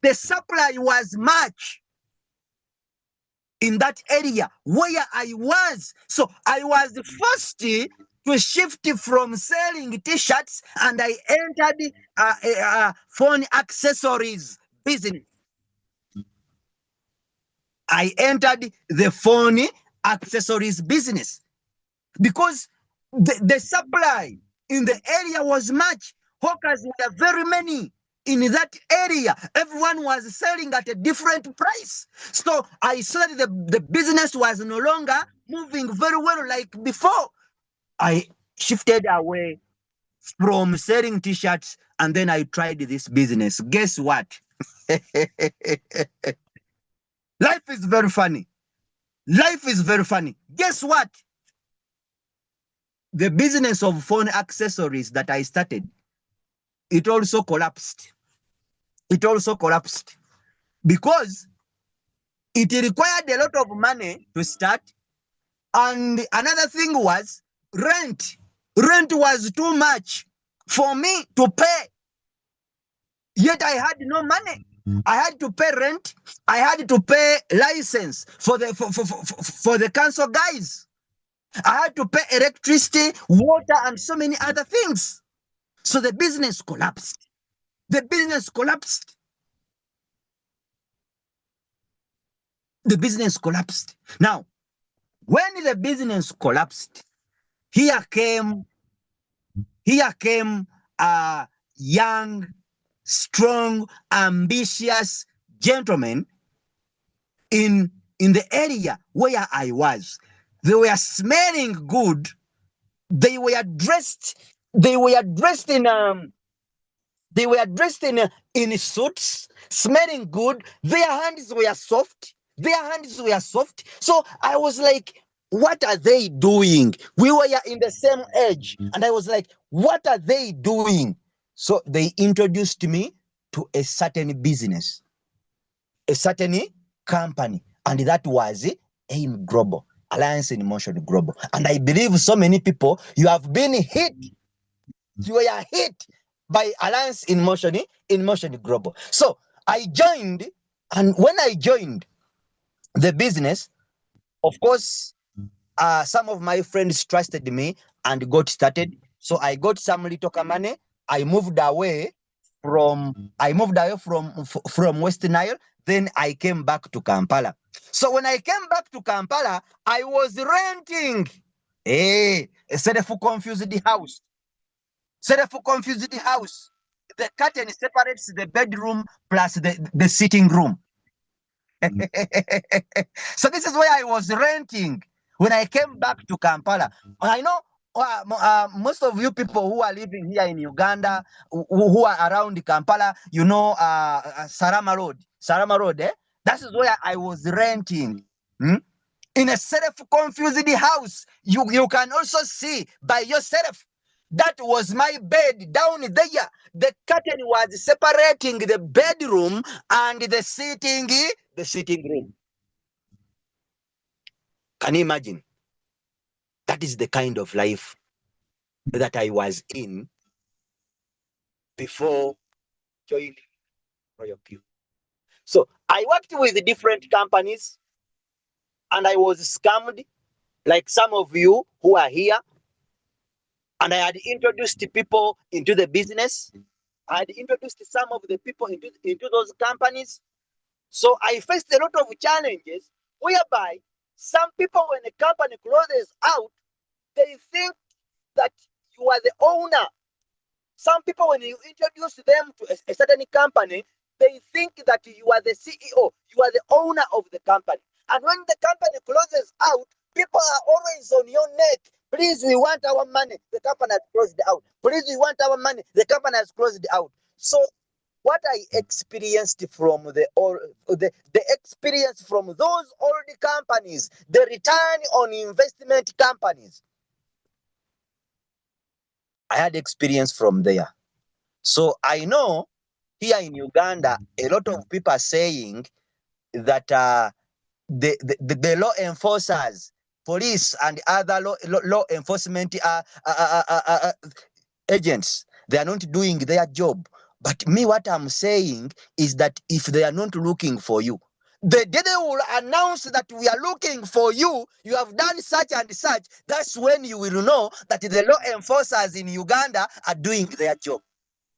the supply was much in that area where I was. So I was forced to shift from selling t-shirts, and I entered phone accessories business. I entered the phone accessories business because the supply in the area was much. Hawkers were very many in that area. Everyone was selling at a different price. So I saw that the business was no longer moving very well like before. I shifted away from selling t-shirts, and then I tried this business. Guess what? Life is very funny. Life is very funny. Guess what? The business of phone accessories that I started, it also collapsed. It also collapsed because it required a lot of money to start. And another thing was rent. Rent was too much for me to pay. Yet I had no money. I had to pay rent. I had to pay license for the council guys. I had to pay electricity, water, and so many other things. So the business collapsed. The business collapsed. The business collapsed. Now, when the business collapsed, here came a young, strong, ambitious gentleman in the area where I was. They were smelling good. They were dressed. They were dressed in in suits, smelling good. Their hands were soft. So I was like, what are they doing? We were in the same age. And I was like, what are they doing? So they introduced me to a certain business, a certain company. And that was AIM Global, Alliance in Motion Global. And I believe so many people, you have been hit. You were hit by Alliance in Motion Global. So I joined, and when I joined the business, of course, some of my friends trusted me and got started. So I got some little money. I moved away from West Nile. Then I came back to Kampala. So when I came back to Kampala, I was renting a self-confused house. Self-confused house. The curtain separates the bedroom plus the sitting room. So this is where I was renting when I came back to Kampala. I know most of you people who are living here in Uganda, who are around Kampala, you know Sarama Road. Sarama Road, eh? That is where I was renting. Hmm? In a self-confused house. You can also see by yourself. That was my bed down there. The curtain was separating the bedroom and the sitting room. Can you imagine? That is the kind of life that I was in before joining Royalq. So I worked with different companies and I was scammed like some of you who are here. And I had introduced people into the business. I had introduced some of the people into those companies. So I faced a lot of challenges whereby some people, when a company closes out, they think that you are the owner. Some people, when you introduce them to a certain company, they think that you are the CEO, you are the owner of the company. And when the company closes out, people are always on your neck. Please, we want our money. The company has closed out. Please, we want our money. The company has closed out. So what I experienced from the experience from those old companies, the return on investment companies, I had experience from there. So I know here in Uganda, a lot of people are saying that the law enforcers, police, and other law enforcement agents, they are not doing their job. But me, what I'm saying is that if they are not looking for you, the day they will announce that we are looking for you, you have done such and such, that's when you will know that the law enforcers in Uganda are doing their job.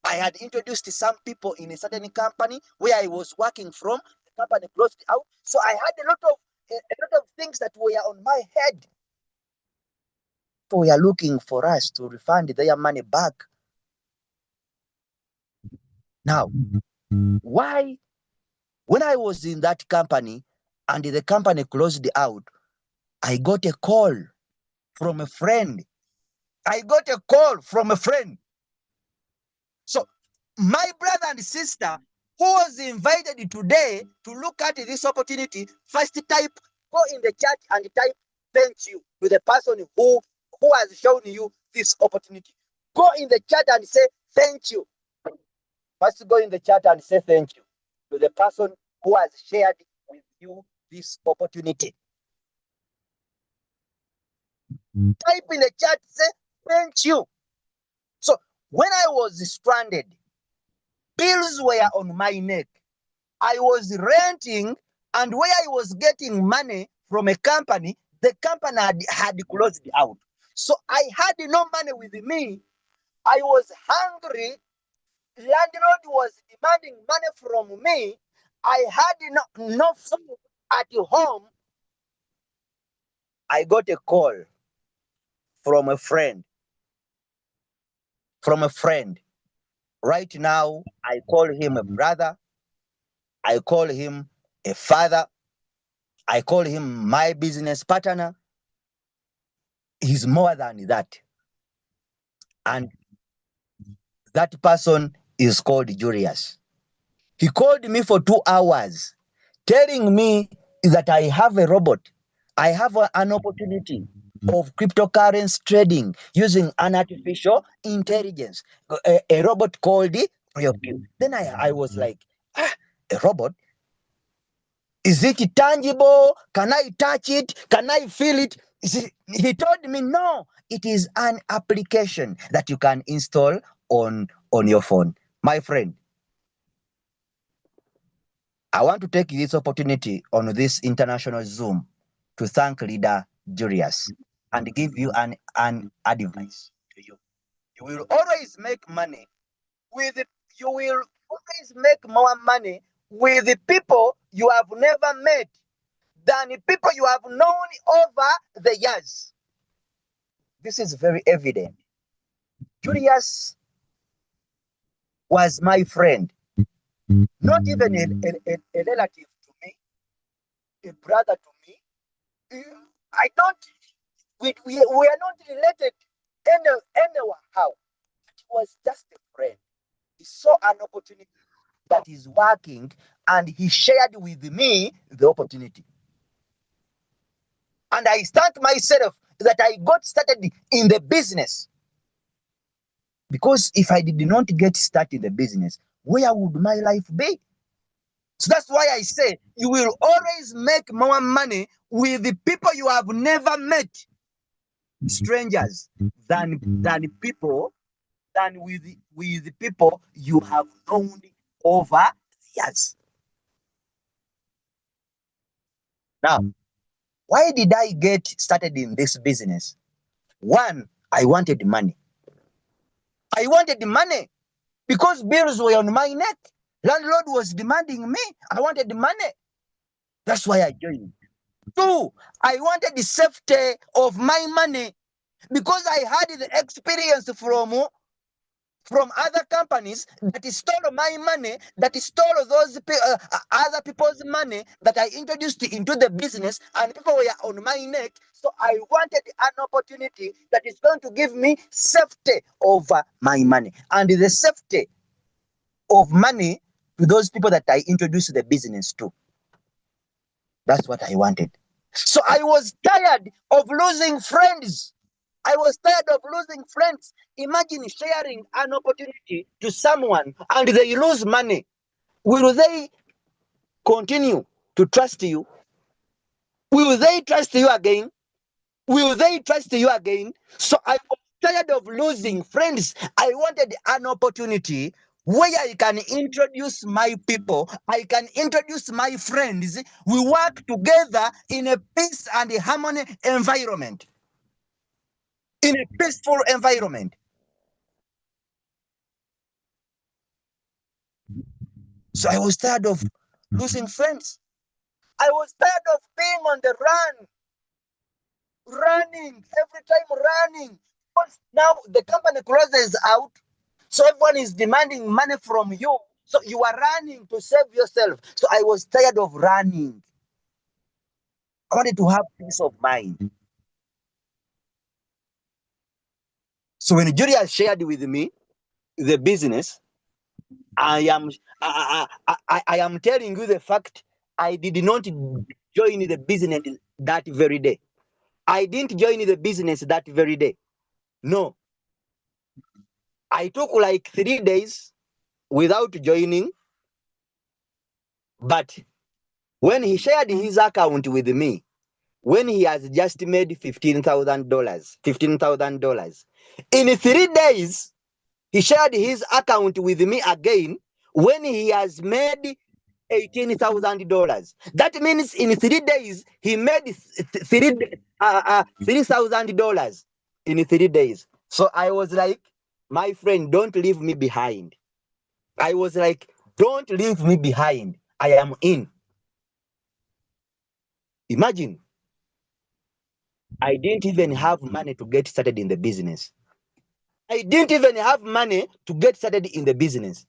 I had introduced some people in a certain company where I was working from. The company closed out. So I had a lot of things that were on my head. People were looking for us to refund their money back. Now, why? When I was in that company and the company closed out, I got a call from a friend. So my brother and sister who was invited today to look at this opportunity, first go in the chat and type thank you to the person who has shown you this opportunity. Go in the chat and say thank you. First go in the chat and say thank you to the person who has shared with you this opportunity. Type in the chat, say thank you. So when I was stranded, bills were on my neck. I was renting, and where I was getting money from a company, the company had closed out. So I had no money with me. I was hungry. Landlord was demanding money from me. I had no food at home. I got a call from a friend. From a friend. Right now, I call him a brother. I call him a father. I call him my business partner. He's more than that. And that person is called Julius. He called me for 2 hours, telling me that I have a robot. I have an opportunity of cryptocurrency trading using an artificial intelligence, a robot called Royalq. Then I was like, a robot? Is it tangible? Can I touch it? Can I feel it? He told me, no, it is an application that you can install on your phone. My friend, I want to take this opportunity on this international Zoom to thank leader Julius and give you an advice to you. You will always make money with you will always make more money with the people you have never met than the people you have known over the years. This is very evident. Julius was my friend, not even a relative to me, a brother to me. I don't, we are not related anyone how. It was just a friend. He saw an opportunity that is working and he shared with me the opportunity. And I thank myself that I got started in the business. Because if I did not get started in the business, where would my life be? So that's why I say you will always make more money with the people you have never met, strangers, than people than with the people you have known over years. Now, why did I get started in this business? One, I wanted money. I wanted money because bills were on my neck. Landlord was demanding me. I wanted money. That's why I joined. Two, I wanted the safety of my money because I had the experience from other companies that stole my money, that stole those other people's money that I introduced into the business, and people were on my neck. So I wanted an opportunity that is going to give me safety over my money, and the safety of money to those people that I introduced the business to. That's what I wanted. So I was tired of losing friends. I was tired of losing friends. Imagine sharing an opportunity to someone and they lose money. Will they continue to trust you? Will they trust you again? Will they trust you again? So I was tired of losing friends. I wanted an opportunity where I can introduce my people, I can introduce my friends. We work together in a peace and a harmony environment. In a peaceful environment. So I was tired of losing friends. I was tired of being on the run, running, every time running. Because now the company closes out, so everyone is demanding money from you. So you are running to save yourself. So I was tired of running. I wanted to have peace of mind. So when Julia shared with me the business, I am telling you the fact. I did not join the business that very day. I didn't join the business that very day. No. I took like 3 days without joining. But when he shared his account with me, when he has just made $15,000, in 3 days, he shared his account with me again when he has made $18,000. That means in 3 days he made $3,000 in 3 days. So I was like, my friend, don't leave me behind. I was like, don't leave me behind. I am in. Imagine, I didn't even have money to get started in the business. I didn't even have money to get started in the business.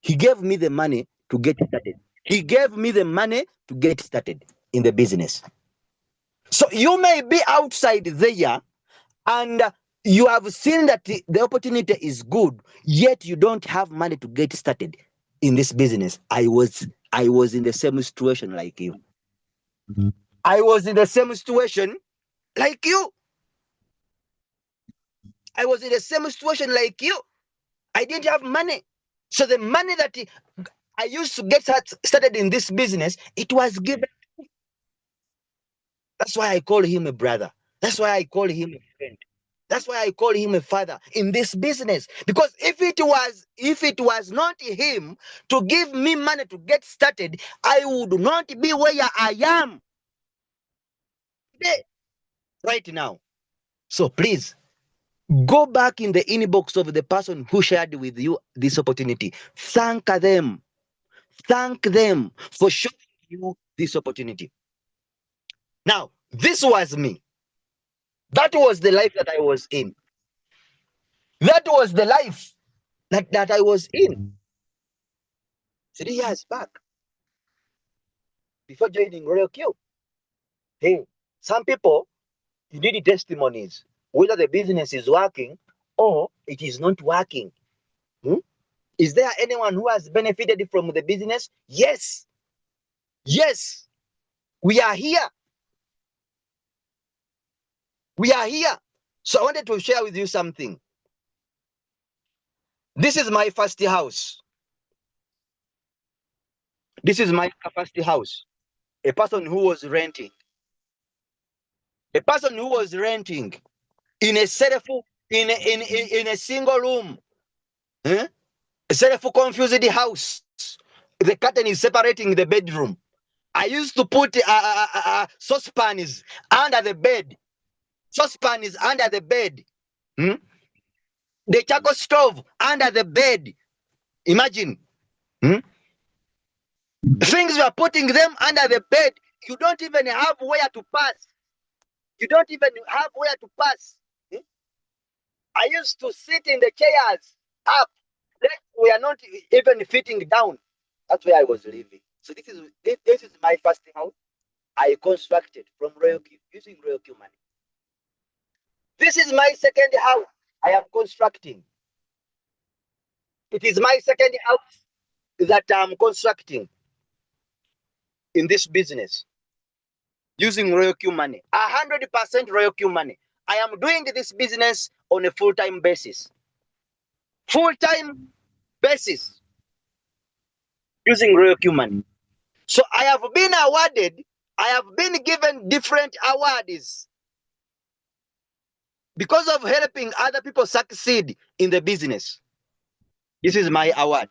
He gave me the money to get started. He gave me the money to get started in the business. So you may be outside there and you have seen that the opportunity is good, yet you don't have money to get started in this business. I was in the same situation like you. I was in the same situation like you. I was in the same situation like you. I didn't have money. So the money that I used to get started in this business, it was given. That's why I call him a brother. That's why I call him a friend. That's why I call him a father in this business. Because if it was not him to give me money to get started, I would not be where I am today, right now. So please go back in the inbox of the person who shared with you this opportunity. Thank them. Thank them for showing you this opportunity. Now, this was me. That was the life that I was in. That was the life that I was in 3 years back before joining Royalq. Hey, some people, you need testimonies, whether the business is working or it is not working. Is there anyone who has benefited from the business? Yes. Yes. We are here. We are here. So I wanted to share with you something. This is my first house. This is my first house. A person who was renting. A person who was renting in a in a single room. A self-confused house. The curtain is separating the bedroom. I used to put saucepans under the bed. Saucepans under the bed. The charcoal stove under the bed. Imagine. Things you are putting them under the bed. You don't even have where to pass. You don't even have where to pass. I used to sit in the chairs up. We are not even fitting down. That's where I was living. So this is my first house I constructed from Royalq using Royalq money. This is my second house I am constructing. It is my second house that I'm constructing in this business using Royalq money. 100% Royalq money. I am doing this business on a full-time basis. Full-time basis using Royalq money. So I have been awarded, I have been given different awards because of helping other people succeed in the business. This is my award.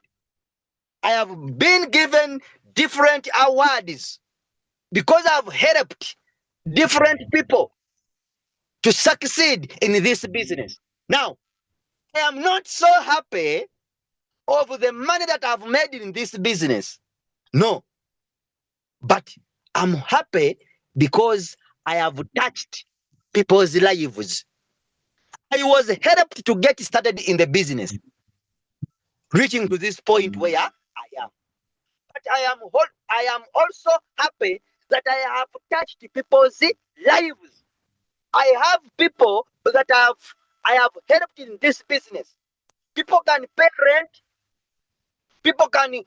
I have been given different awards because I've helped different people to succeed in this business. Now, I am not so happy of the money that I've made in this business. No. But I'm happy because I have touched people's lives. I was helped to get started in the business, reaching to this point where I am. But I am also happy that I have touched people's lives. I have people that I have helped in this business. People can pay rent. People can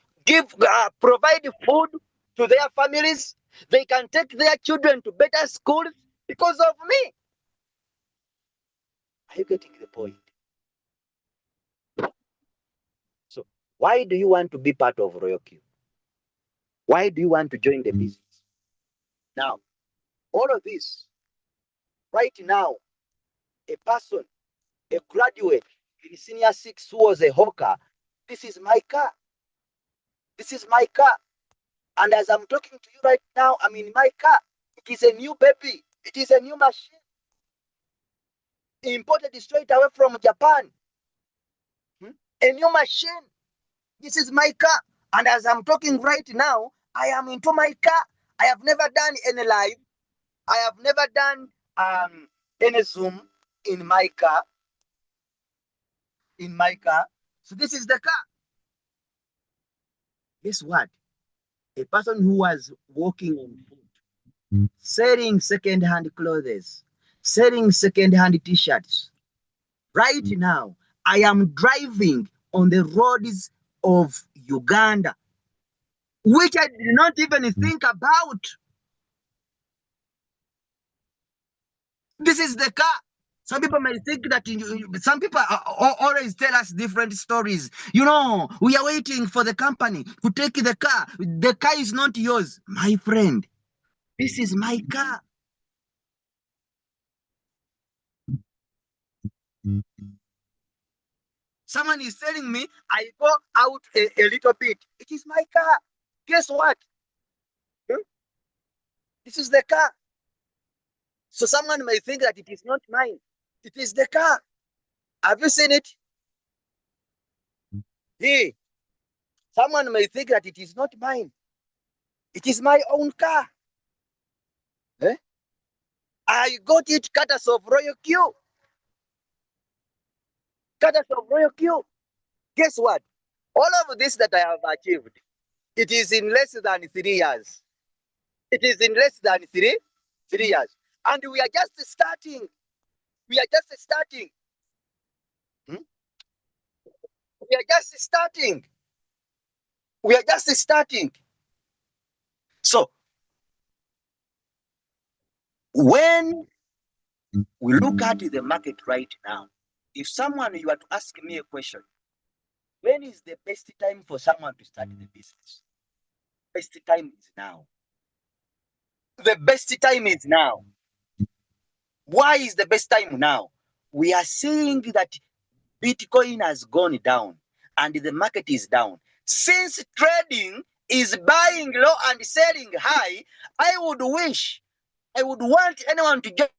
provide food to their families. They can take their children to better schools because of me. Are you getting the point? So why do you want to be part of Royalq? Why do you want to join the business? Now, all of this, right now, a person, a graduate in senior 6 who was a hawker, this is my car. This is my car. And as I'm talking to you right now, I'm in my car. It is a new baby. It is a new machine. Imported straight away from Japan. A new machine. This is my car. And as I'm talking right now, I am into my car. I have never done any live. I have never done any Zoom in my car. In my car. So this is the car. Guess what? A person who was walking on foot, selling second-hand clothes, selling second-hand t-shirts. Right now, I am driving on the roads of Uganda, which I did not even think about. This is the car. Some people may think that some people always tell us different stories. You know, we are waiting for the company to take the car. The car is not yours, my friend. This is my car. Someone is telling me I go out a little bit. It is my car. Guess what? This is the car. So someone may think that it is not mine. It is the car. Have you seen it? Hey, someone may think that it is not mine. It is my own car. Eh? I got it courtesy of Royalq. Courtesy of Royalq. Guess what? All of this that I have achieved, it is in less than 3 years. It is in less than three years. And we are just starting. We are just starting. We are just starting. We are just starting. So when we look at the market right now, if someone you are to ask me a question, when is the best time for someone to start the business? Best time is now. The best time is now. Why is the best time now? We are seeing that Bitcoin has gone down and the market is down. Since trading is buying low and selling high, I would want anyone to get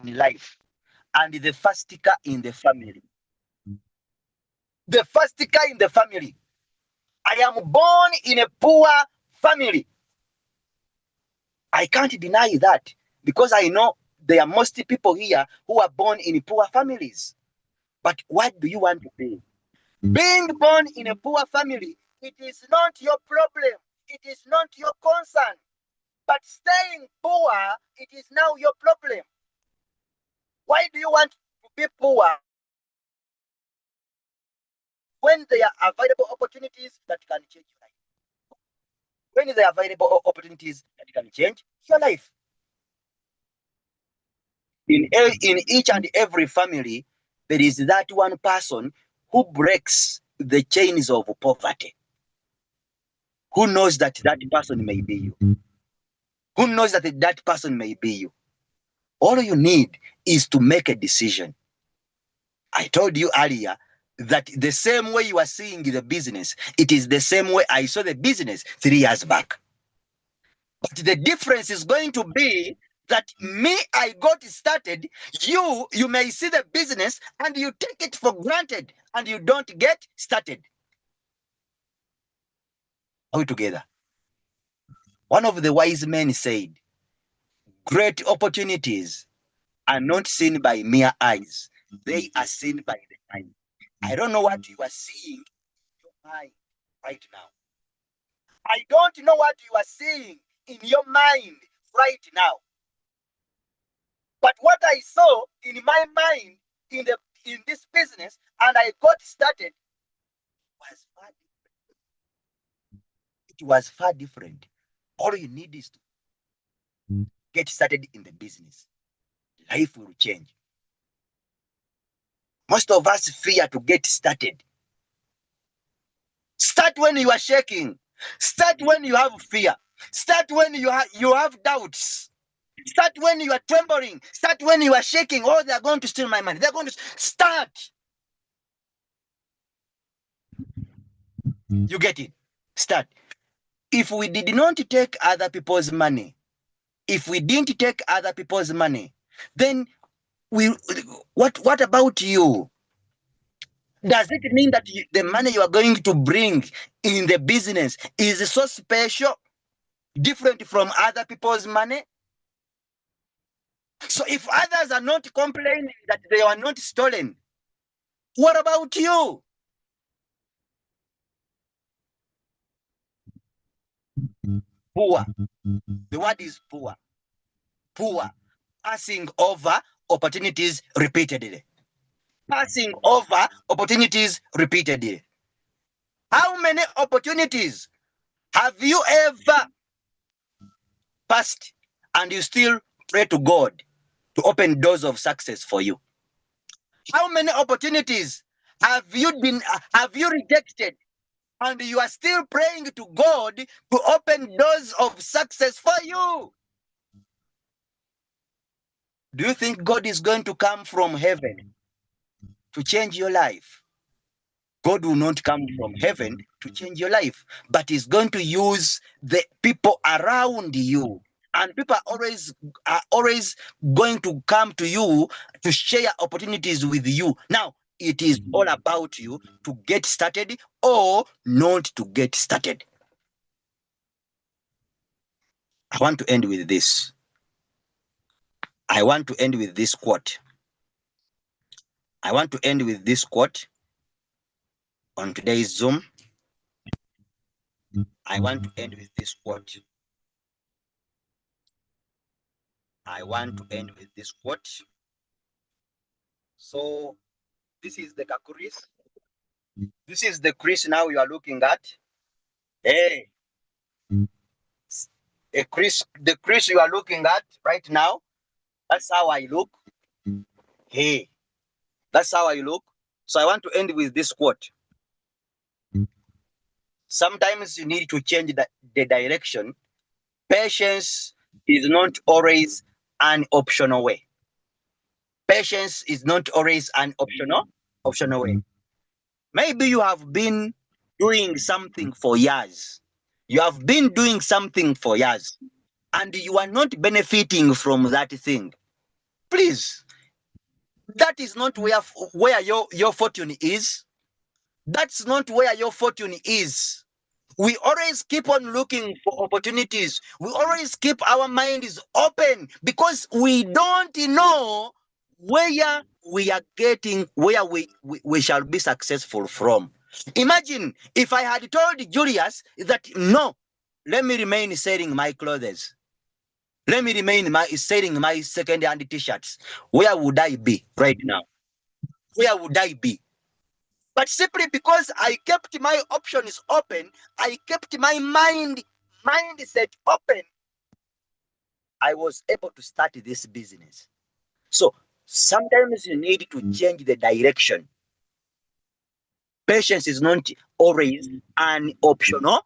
in life and the first car in the family. The first car in the family. I am born in a poor family. I can't deny that because I know there are most people here who are born in poor families. But what do you want to be? Being born in a poor family, it is not your problem. It is not your concern. But staying poor, it is now your problem. Why do you want to be poor when there are available opportunities that can change your life? When there are available opportunities that can change your life. In each and every family, there is that one person who breaks the chains of poverty. Who knows that that person may be you? Who knows that that person may be you? All you need is to make a decision. I told you earlier that the same way you are seeing the business, it is the same way I saw the business 3 years back. But the difference is going to be that me, I got started. You may see the business and you take it for granted and you don't get started. Are we together? One of the wise men said, great opportunities are not seen by mere eyes. They are seen by the mind. I don't know what you are seeing in your mind right now. I don't know what you are seeing in your mind right now. But what I saw in my mind in this business and I got started was far different. It was far different. All you need is to get started in the business. Life will change. Most of us fear to get started. Start when you are shaking. Start when you have fear. Start when you have doubts. Start when you are trembling. Start when you are shaking. Oh, they are going to steal my money. They're going to start. You get it? Start. If we did not take other people's money, if we didn't take other people's money, then what about you? Does it mean that the money you are going to bring in the business is so special, different from other people's money? So if others are not complaining that they are not stolen, what about you? Poor. The word is poor. Poor. Passing over opportunities repeatedly. Passing over opportunities repeatedly. How many opportunities have you ever passed and you still pray to God to open doors of success for you? How many opportunities have you rejected and you are still praying to God to open doors of success for you? Do you think God is going to come from heaven to change your life? God will not come from heaven to change your life, but He's going to use the people around you. And people are always going to come to you to share opportunities with you. Now, it is all about you to get started or not to get started. I want to end with this. I want to end with this quote. I want to end with this quote on today's Zoom. I want to end with this quote. I want to end with this quote. So this is the Kakuris. This is the Chris now you are looking at. Hey, a Chris, the Chris you are looking at right now. That's how I look. Hey, that's how I look. So I want to end with this quote. Sometimes you need to change the direction. Patience is not always an optional way. Patience is not always an optional way. Maybe you have been doing something for years. You have been doing something for years and you are not benefiting from that thing. Please, that is not where your fortune is. That's not where your fortune is. We always keep on looking for opportunities. We always keep our minds open because we don't know where we are getting, where we shall be successful from. Imagine if I had told Julius that no, let me remain selling my clothes. Let me remain selling my second-hand t-shirts. Where would I be right now? Where would I be? But simply because I kept my options open, I kept my mindset open, I was able to start this business. So sometimes you need to change the direction. Patience is not always an optional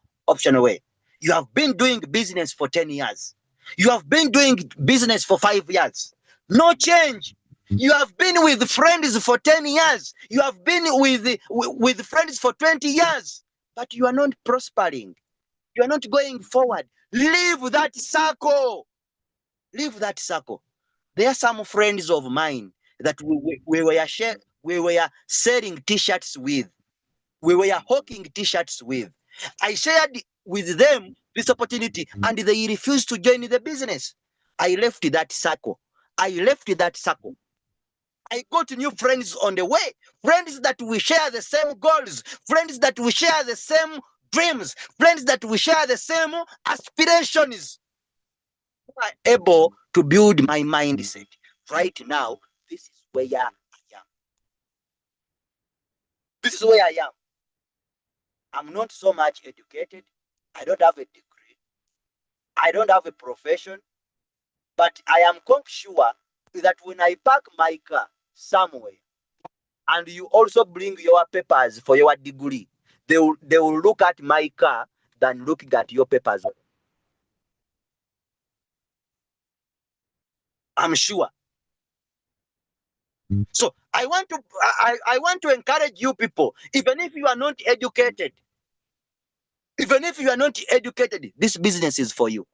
way. You have been doing business for 10 years. You have been doing business for 5 years. No change. You have been with friends for 10 years. You have been with friends for 20 years. But you are not prospering. You are not going forward. Leave that circle. Leave that circle. There are some friends of mine that we were selling t-shirts with. We were hawking t-shirts with. I shared with them this opportunity and they refused to join the business. I left that circle. I left that circle. I got new friends on the way, friends that we share the same goals, friends that we share the same dreams, friends that we share the same aspirations. I am able to build my mindset. Right now, this is where I am. This is where I am. I'm not so much educated. I don't have a degree. I don't have a profession. But I am quite sure that when I park my car somewhere and you also bring your papers for your degree, they will look at my car than looking at your papers. I'm sure. So I want to encourage you people, even if you are not educated, this business is for you.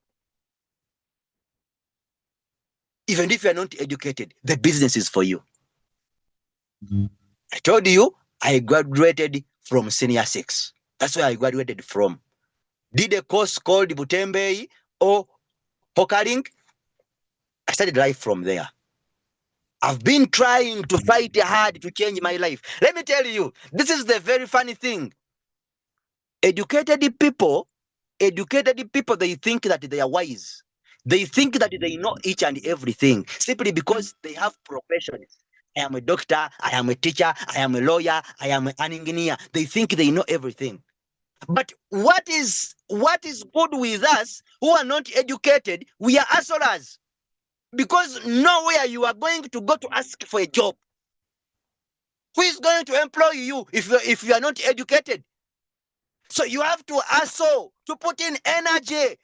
Even if you are not educated, the business is for you. I told you I graduated from senior 6. That's where I graduated from. Did a course called Butembei or Pokaring. I started life from there. I've been trying to fight hard to change my life. Let me tell you, this is the very funny thing. Educated people, they think that they are wise. They think that they know each and everything simply because they have professions. I am a doctor, I am a teacher, I am a lawyer, I am an engineer. They think they know everything. But what is good with us who are not educated? We are hustlers. Because nowhere you are going to go to ask for a job. Who is going to employ you if you are not educated? So you have to hustle, to put in energy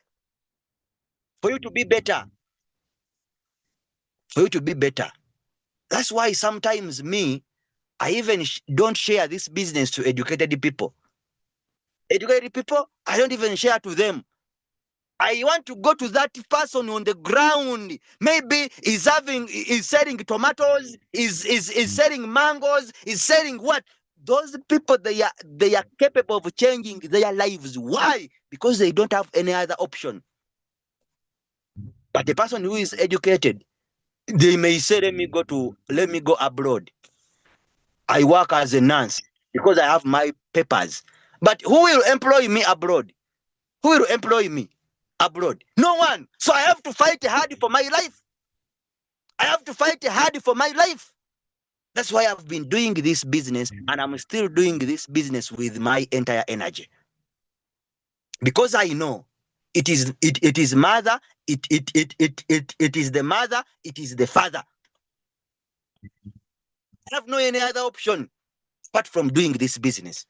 for you to be better. For you to be better. That's why sometimes I even don't share this business to educated people. Educated people, I don't even share to them. I want to go to that person on the ground. Maybe he's selling tomatoes, is selling mangoes, is selling what? Those people, they are capable of changing their lives. Why? Because they don't have any other option. But the person who is educated, they may say, let me go abroad. I work as a nurse because I have my papers. But who will employ me abroad? Who will employ me abroad? No one. So I have to fight hard for my life. I have to fight hard for my life. That's why I've been doing this business, and I'm still doing this business with my entire energy. Because I know it is mother, it is the mother, it is the father. I have no any other option apart from doing this business.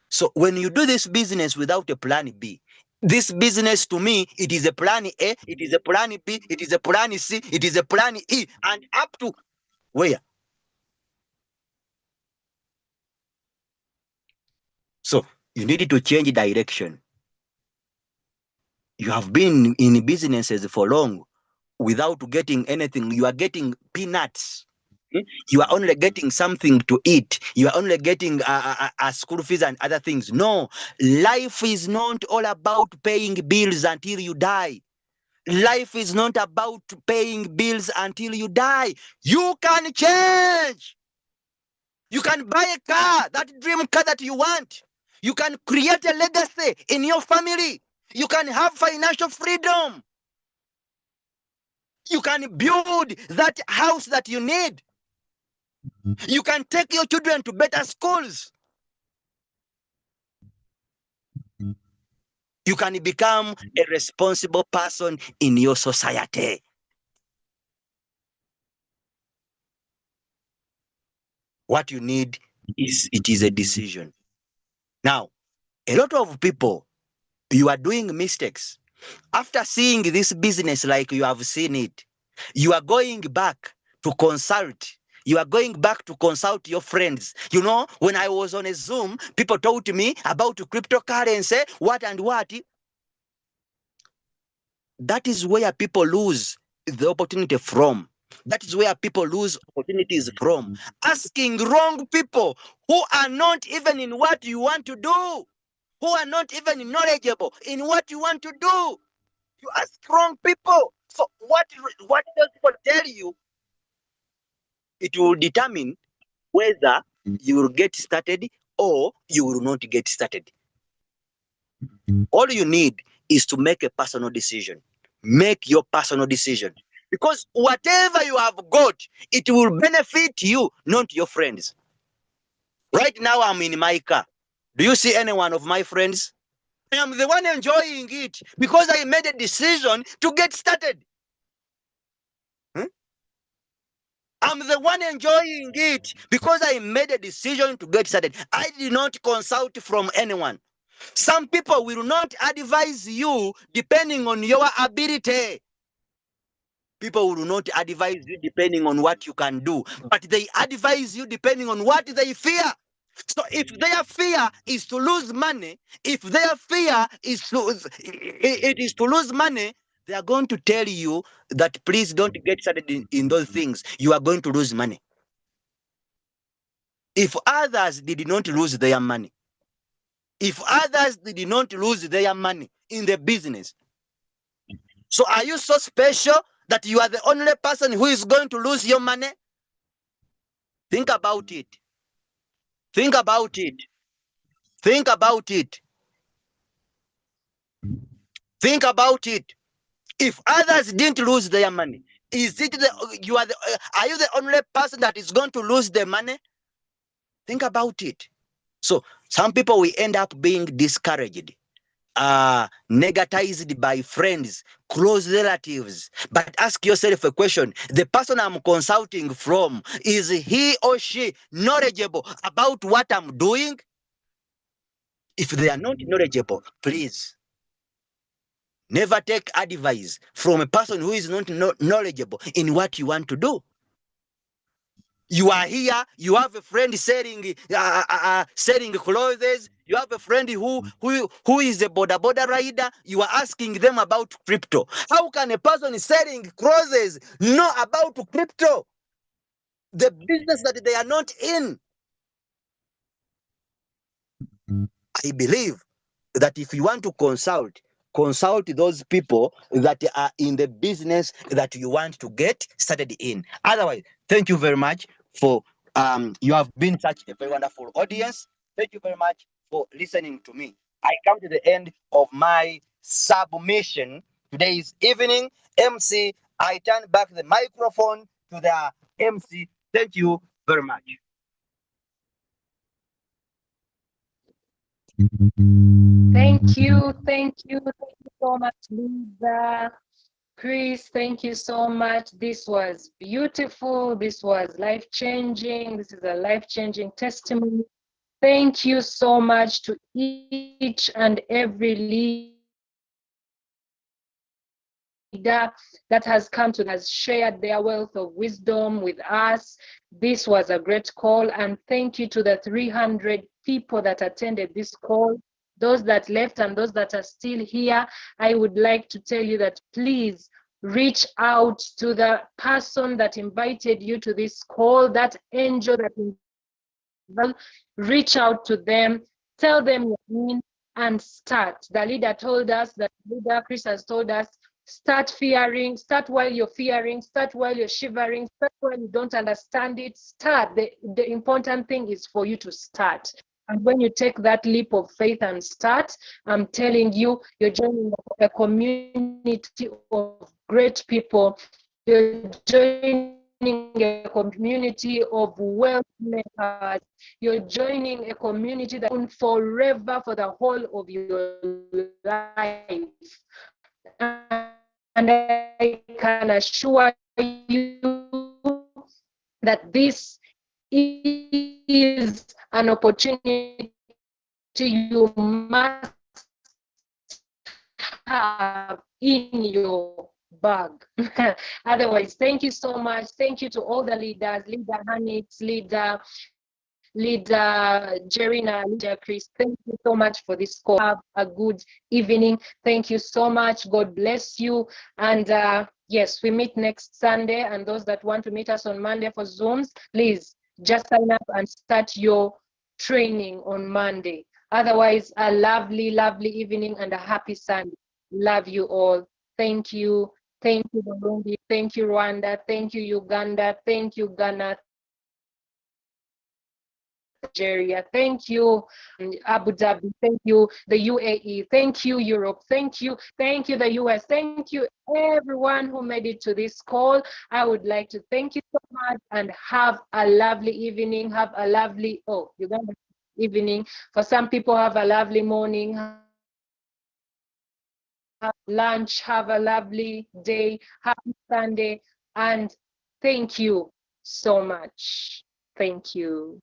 So when you do this business without a plan B, this business to me, it is a plan A, it is a plan B, it is a plan C, it is a plan E, and up to where? So you need to change direction. You have been in businesses for long without getting anything. You are getting peanuts. You are only getting something to eat. You are only getting school fees and other things. No, life is not all about paying bills until you die. Life is not about paying bills until you die. You can change. You can buy a car, that dream car that you want. You can create a legacy in your family. You can have financial freedom. You can build that house that you need. You can take your children to better schools. You can become a responsible person in your society. What you need is a decision. Now, a lot of people, you are doing mistakes. After seeing this business like you have seen it, you are going back to consult. You are going back to consult your friends. You know, when I was on a Zoom, people told me about cryptocurrency, what and what. That is where people lose the opportunity from. That is where people lose opportunities from. Asking wrong people who are not even in what you want to do, who are not even knowledgeable in what you want to do. You ask wrong people. So what those people tell you, it will determine whether you will get started or you will not get started. All you need is to make a personal decision. Make your personal decision. Because whatever you have got, it will benefit you, not your friends. Right now, I'm in my car. Do you see any one of my friends? I am the one enjoying it because I made a decision to get started. I'm the one enjoying it because I made a decision to get started. I did not consult from anyone. Some people will not advise you depending on your ability. People will not advise you depending on what you can do, but they advise you depending on what they fear. So if their fear is to lose money, if their fear is it is to lose money, they are going to tell you that please don't get started in those things. You are going to lose money. If others did not lose their money, if others did not lose their money in the business, so are you so special that you are the only person who is going to lose your money? Think about it. Think about it. Think about it. Think about it. If others didn't lose their money, is it are you the only person that is going to lose their money? Think about it. So some people will end up being discouraged, negatized by friends, close relatives. But ask yourself a question: the person I'm consulting from, is he or she knowledgeable about what I'm doing? If they are not knowledgeable, please never take advice from a person who is not knowledgeable in what you want to do. You are here, you have a friend selling clothes, you have a friend who is a border rider, you are asking them about crypto. How can a person selling clothes know about crypto, the business that they are not in? I believe that if you want to consult those people that are in the business that you want to get started in. Otherwise, thank you very much for you have been such a very wonderful audience. Thank you very much for listening to me. I come to the end of my submission today's evening. MC, I turn back the microphone to the MC. Thank you very much. Thank you so much, Lisa. Chris, thank you so much. This was beautiful. This was life-changing. This is a life-changing testimony. Thank you so much to each and every leader that has come to, that has shared their wealth of wisdom with us. This was a great call. And thank you to the 300 people that attended this call. Those that left and those that are still here, I would like to tell you that please reach out to the person that invited you to this call, that angel that invited you. Reach out to them, tell them your name, and start. The leader told us, that leader Chris has told us, start fearing, start while you're fearing, start while you're shivering, start while you don't understand it. Start. The important thing is for you to start. And when you take that leap of faith and start, I'm telling you, you're joining a community of great people. You're joining a community of wealth makers. You're joining a community that will forever for the whole of your life. And I can assure you that this is an opportunity you must have in your bag. Otherwise, thank you so much. Thank you to all the leaders, leader Hanix, leader Jerina, leader Chris. Thank you so much for this call. Have a good evening. Thank you so much. God bless you. And yes, we meet next Sunday. And those that want to meet us on Monday for Zooms, please just sign up and start your training on Monday. Otherwise, a lovely, lovely evening and a happy Sunday. Love you all. Thank you. Thank you, Burundi. Thank you, Rwanda. Thank you, Uganda. Thank you, Ghana. Thank you, Nigeria. Thank you, Abu Dhabi. Thank you, the UAE. Thank you, Europe. Thank you, the US. Thank you, everyone who made it to this call. I would like to thank you so much and have a lovely evening. Have a lovely, Uganda evening. For some people, have a lovely morning. Have a lovely lunch. Have a lovely day. Happy Sunday. And thank you. so much. Thank you.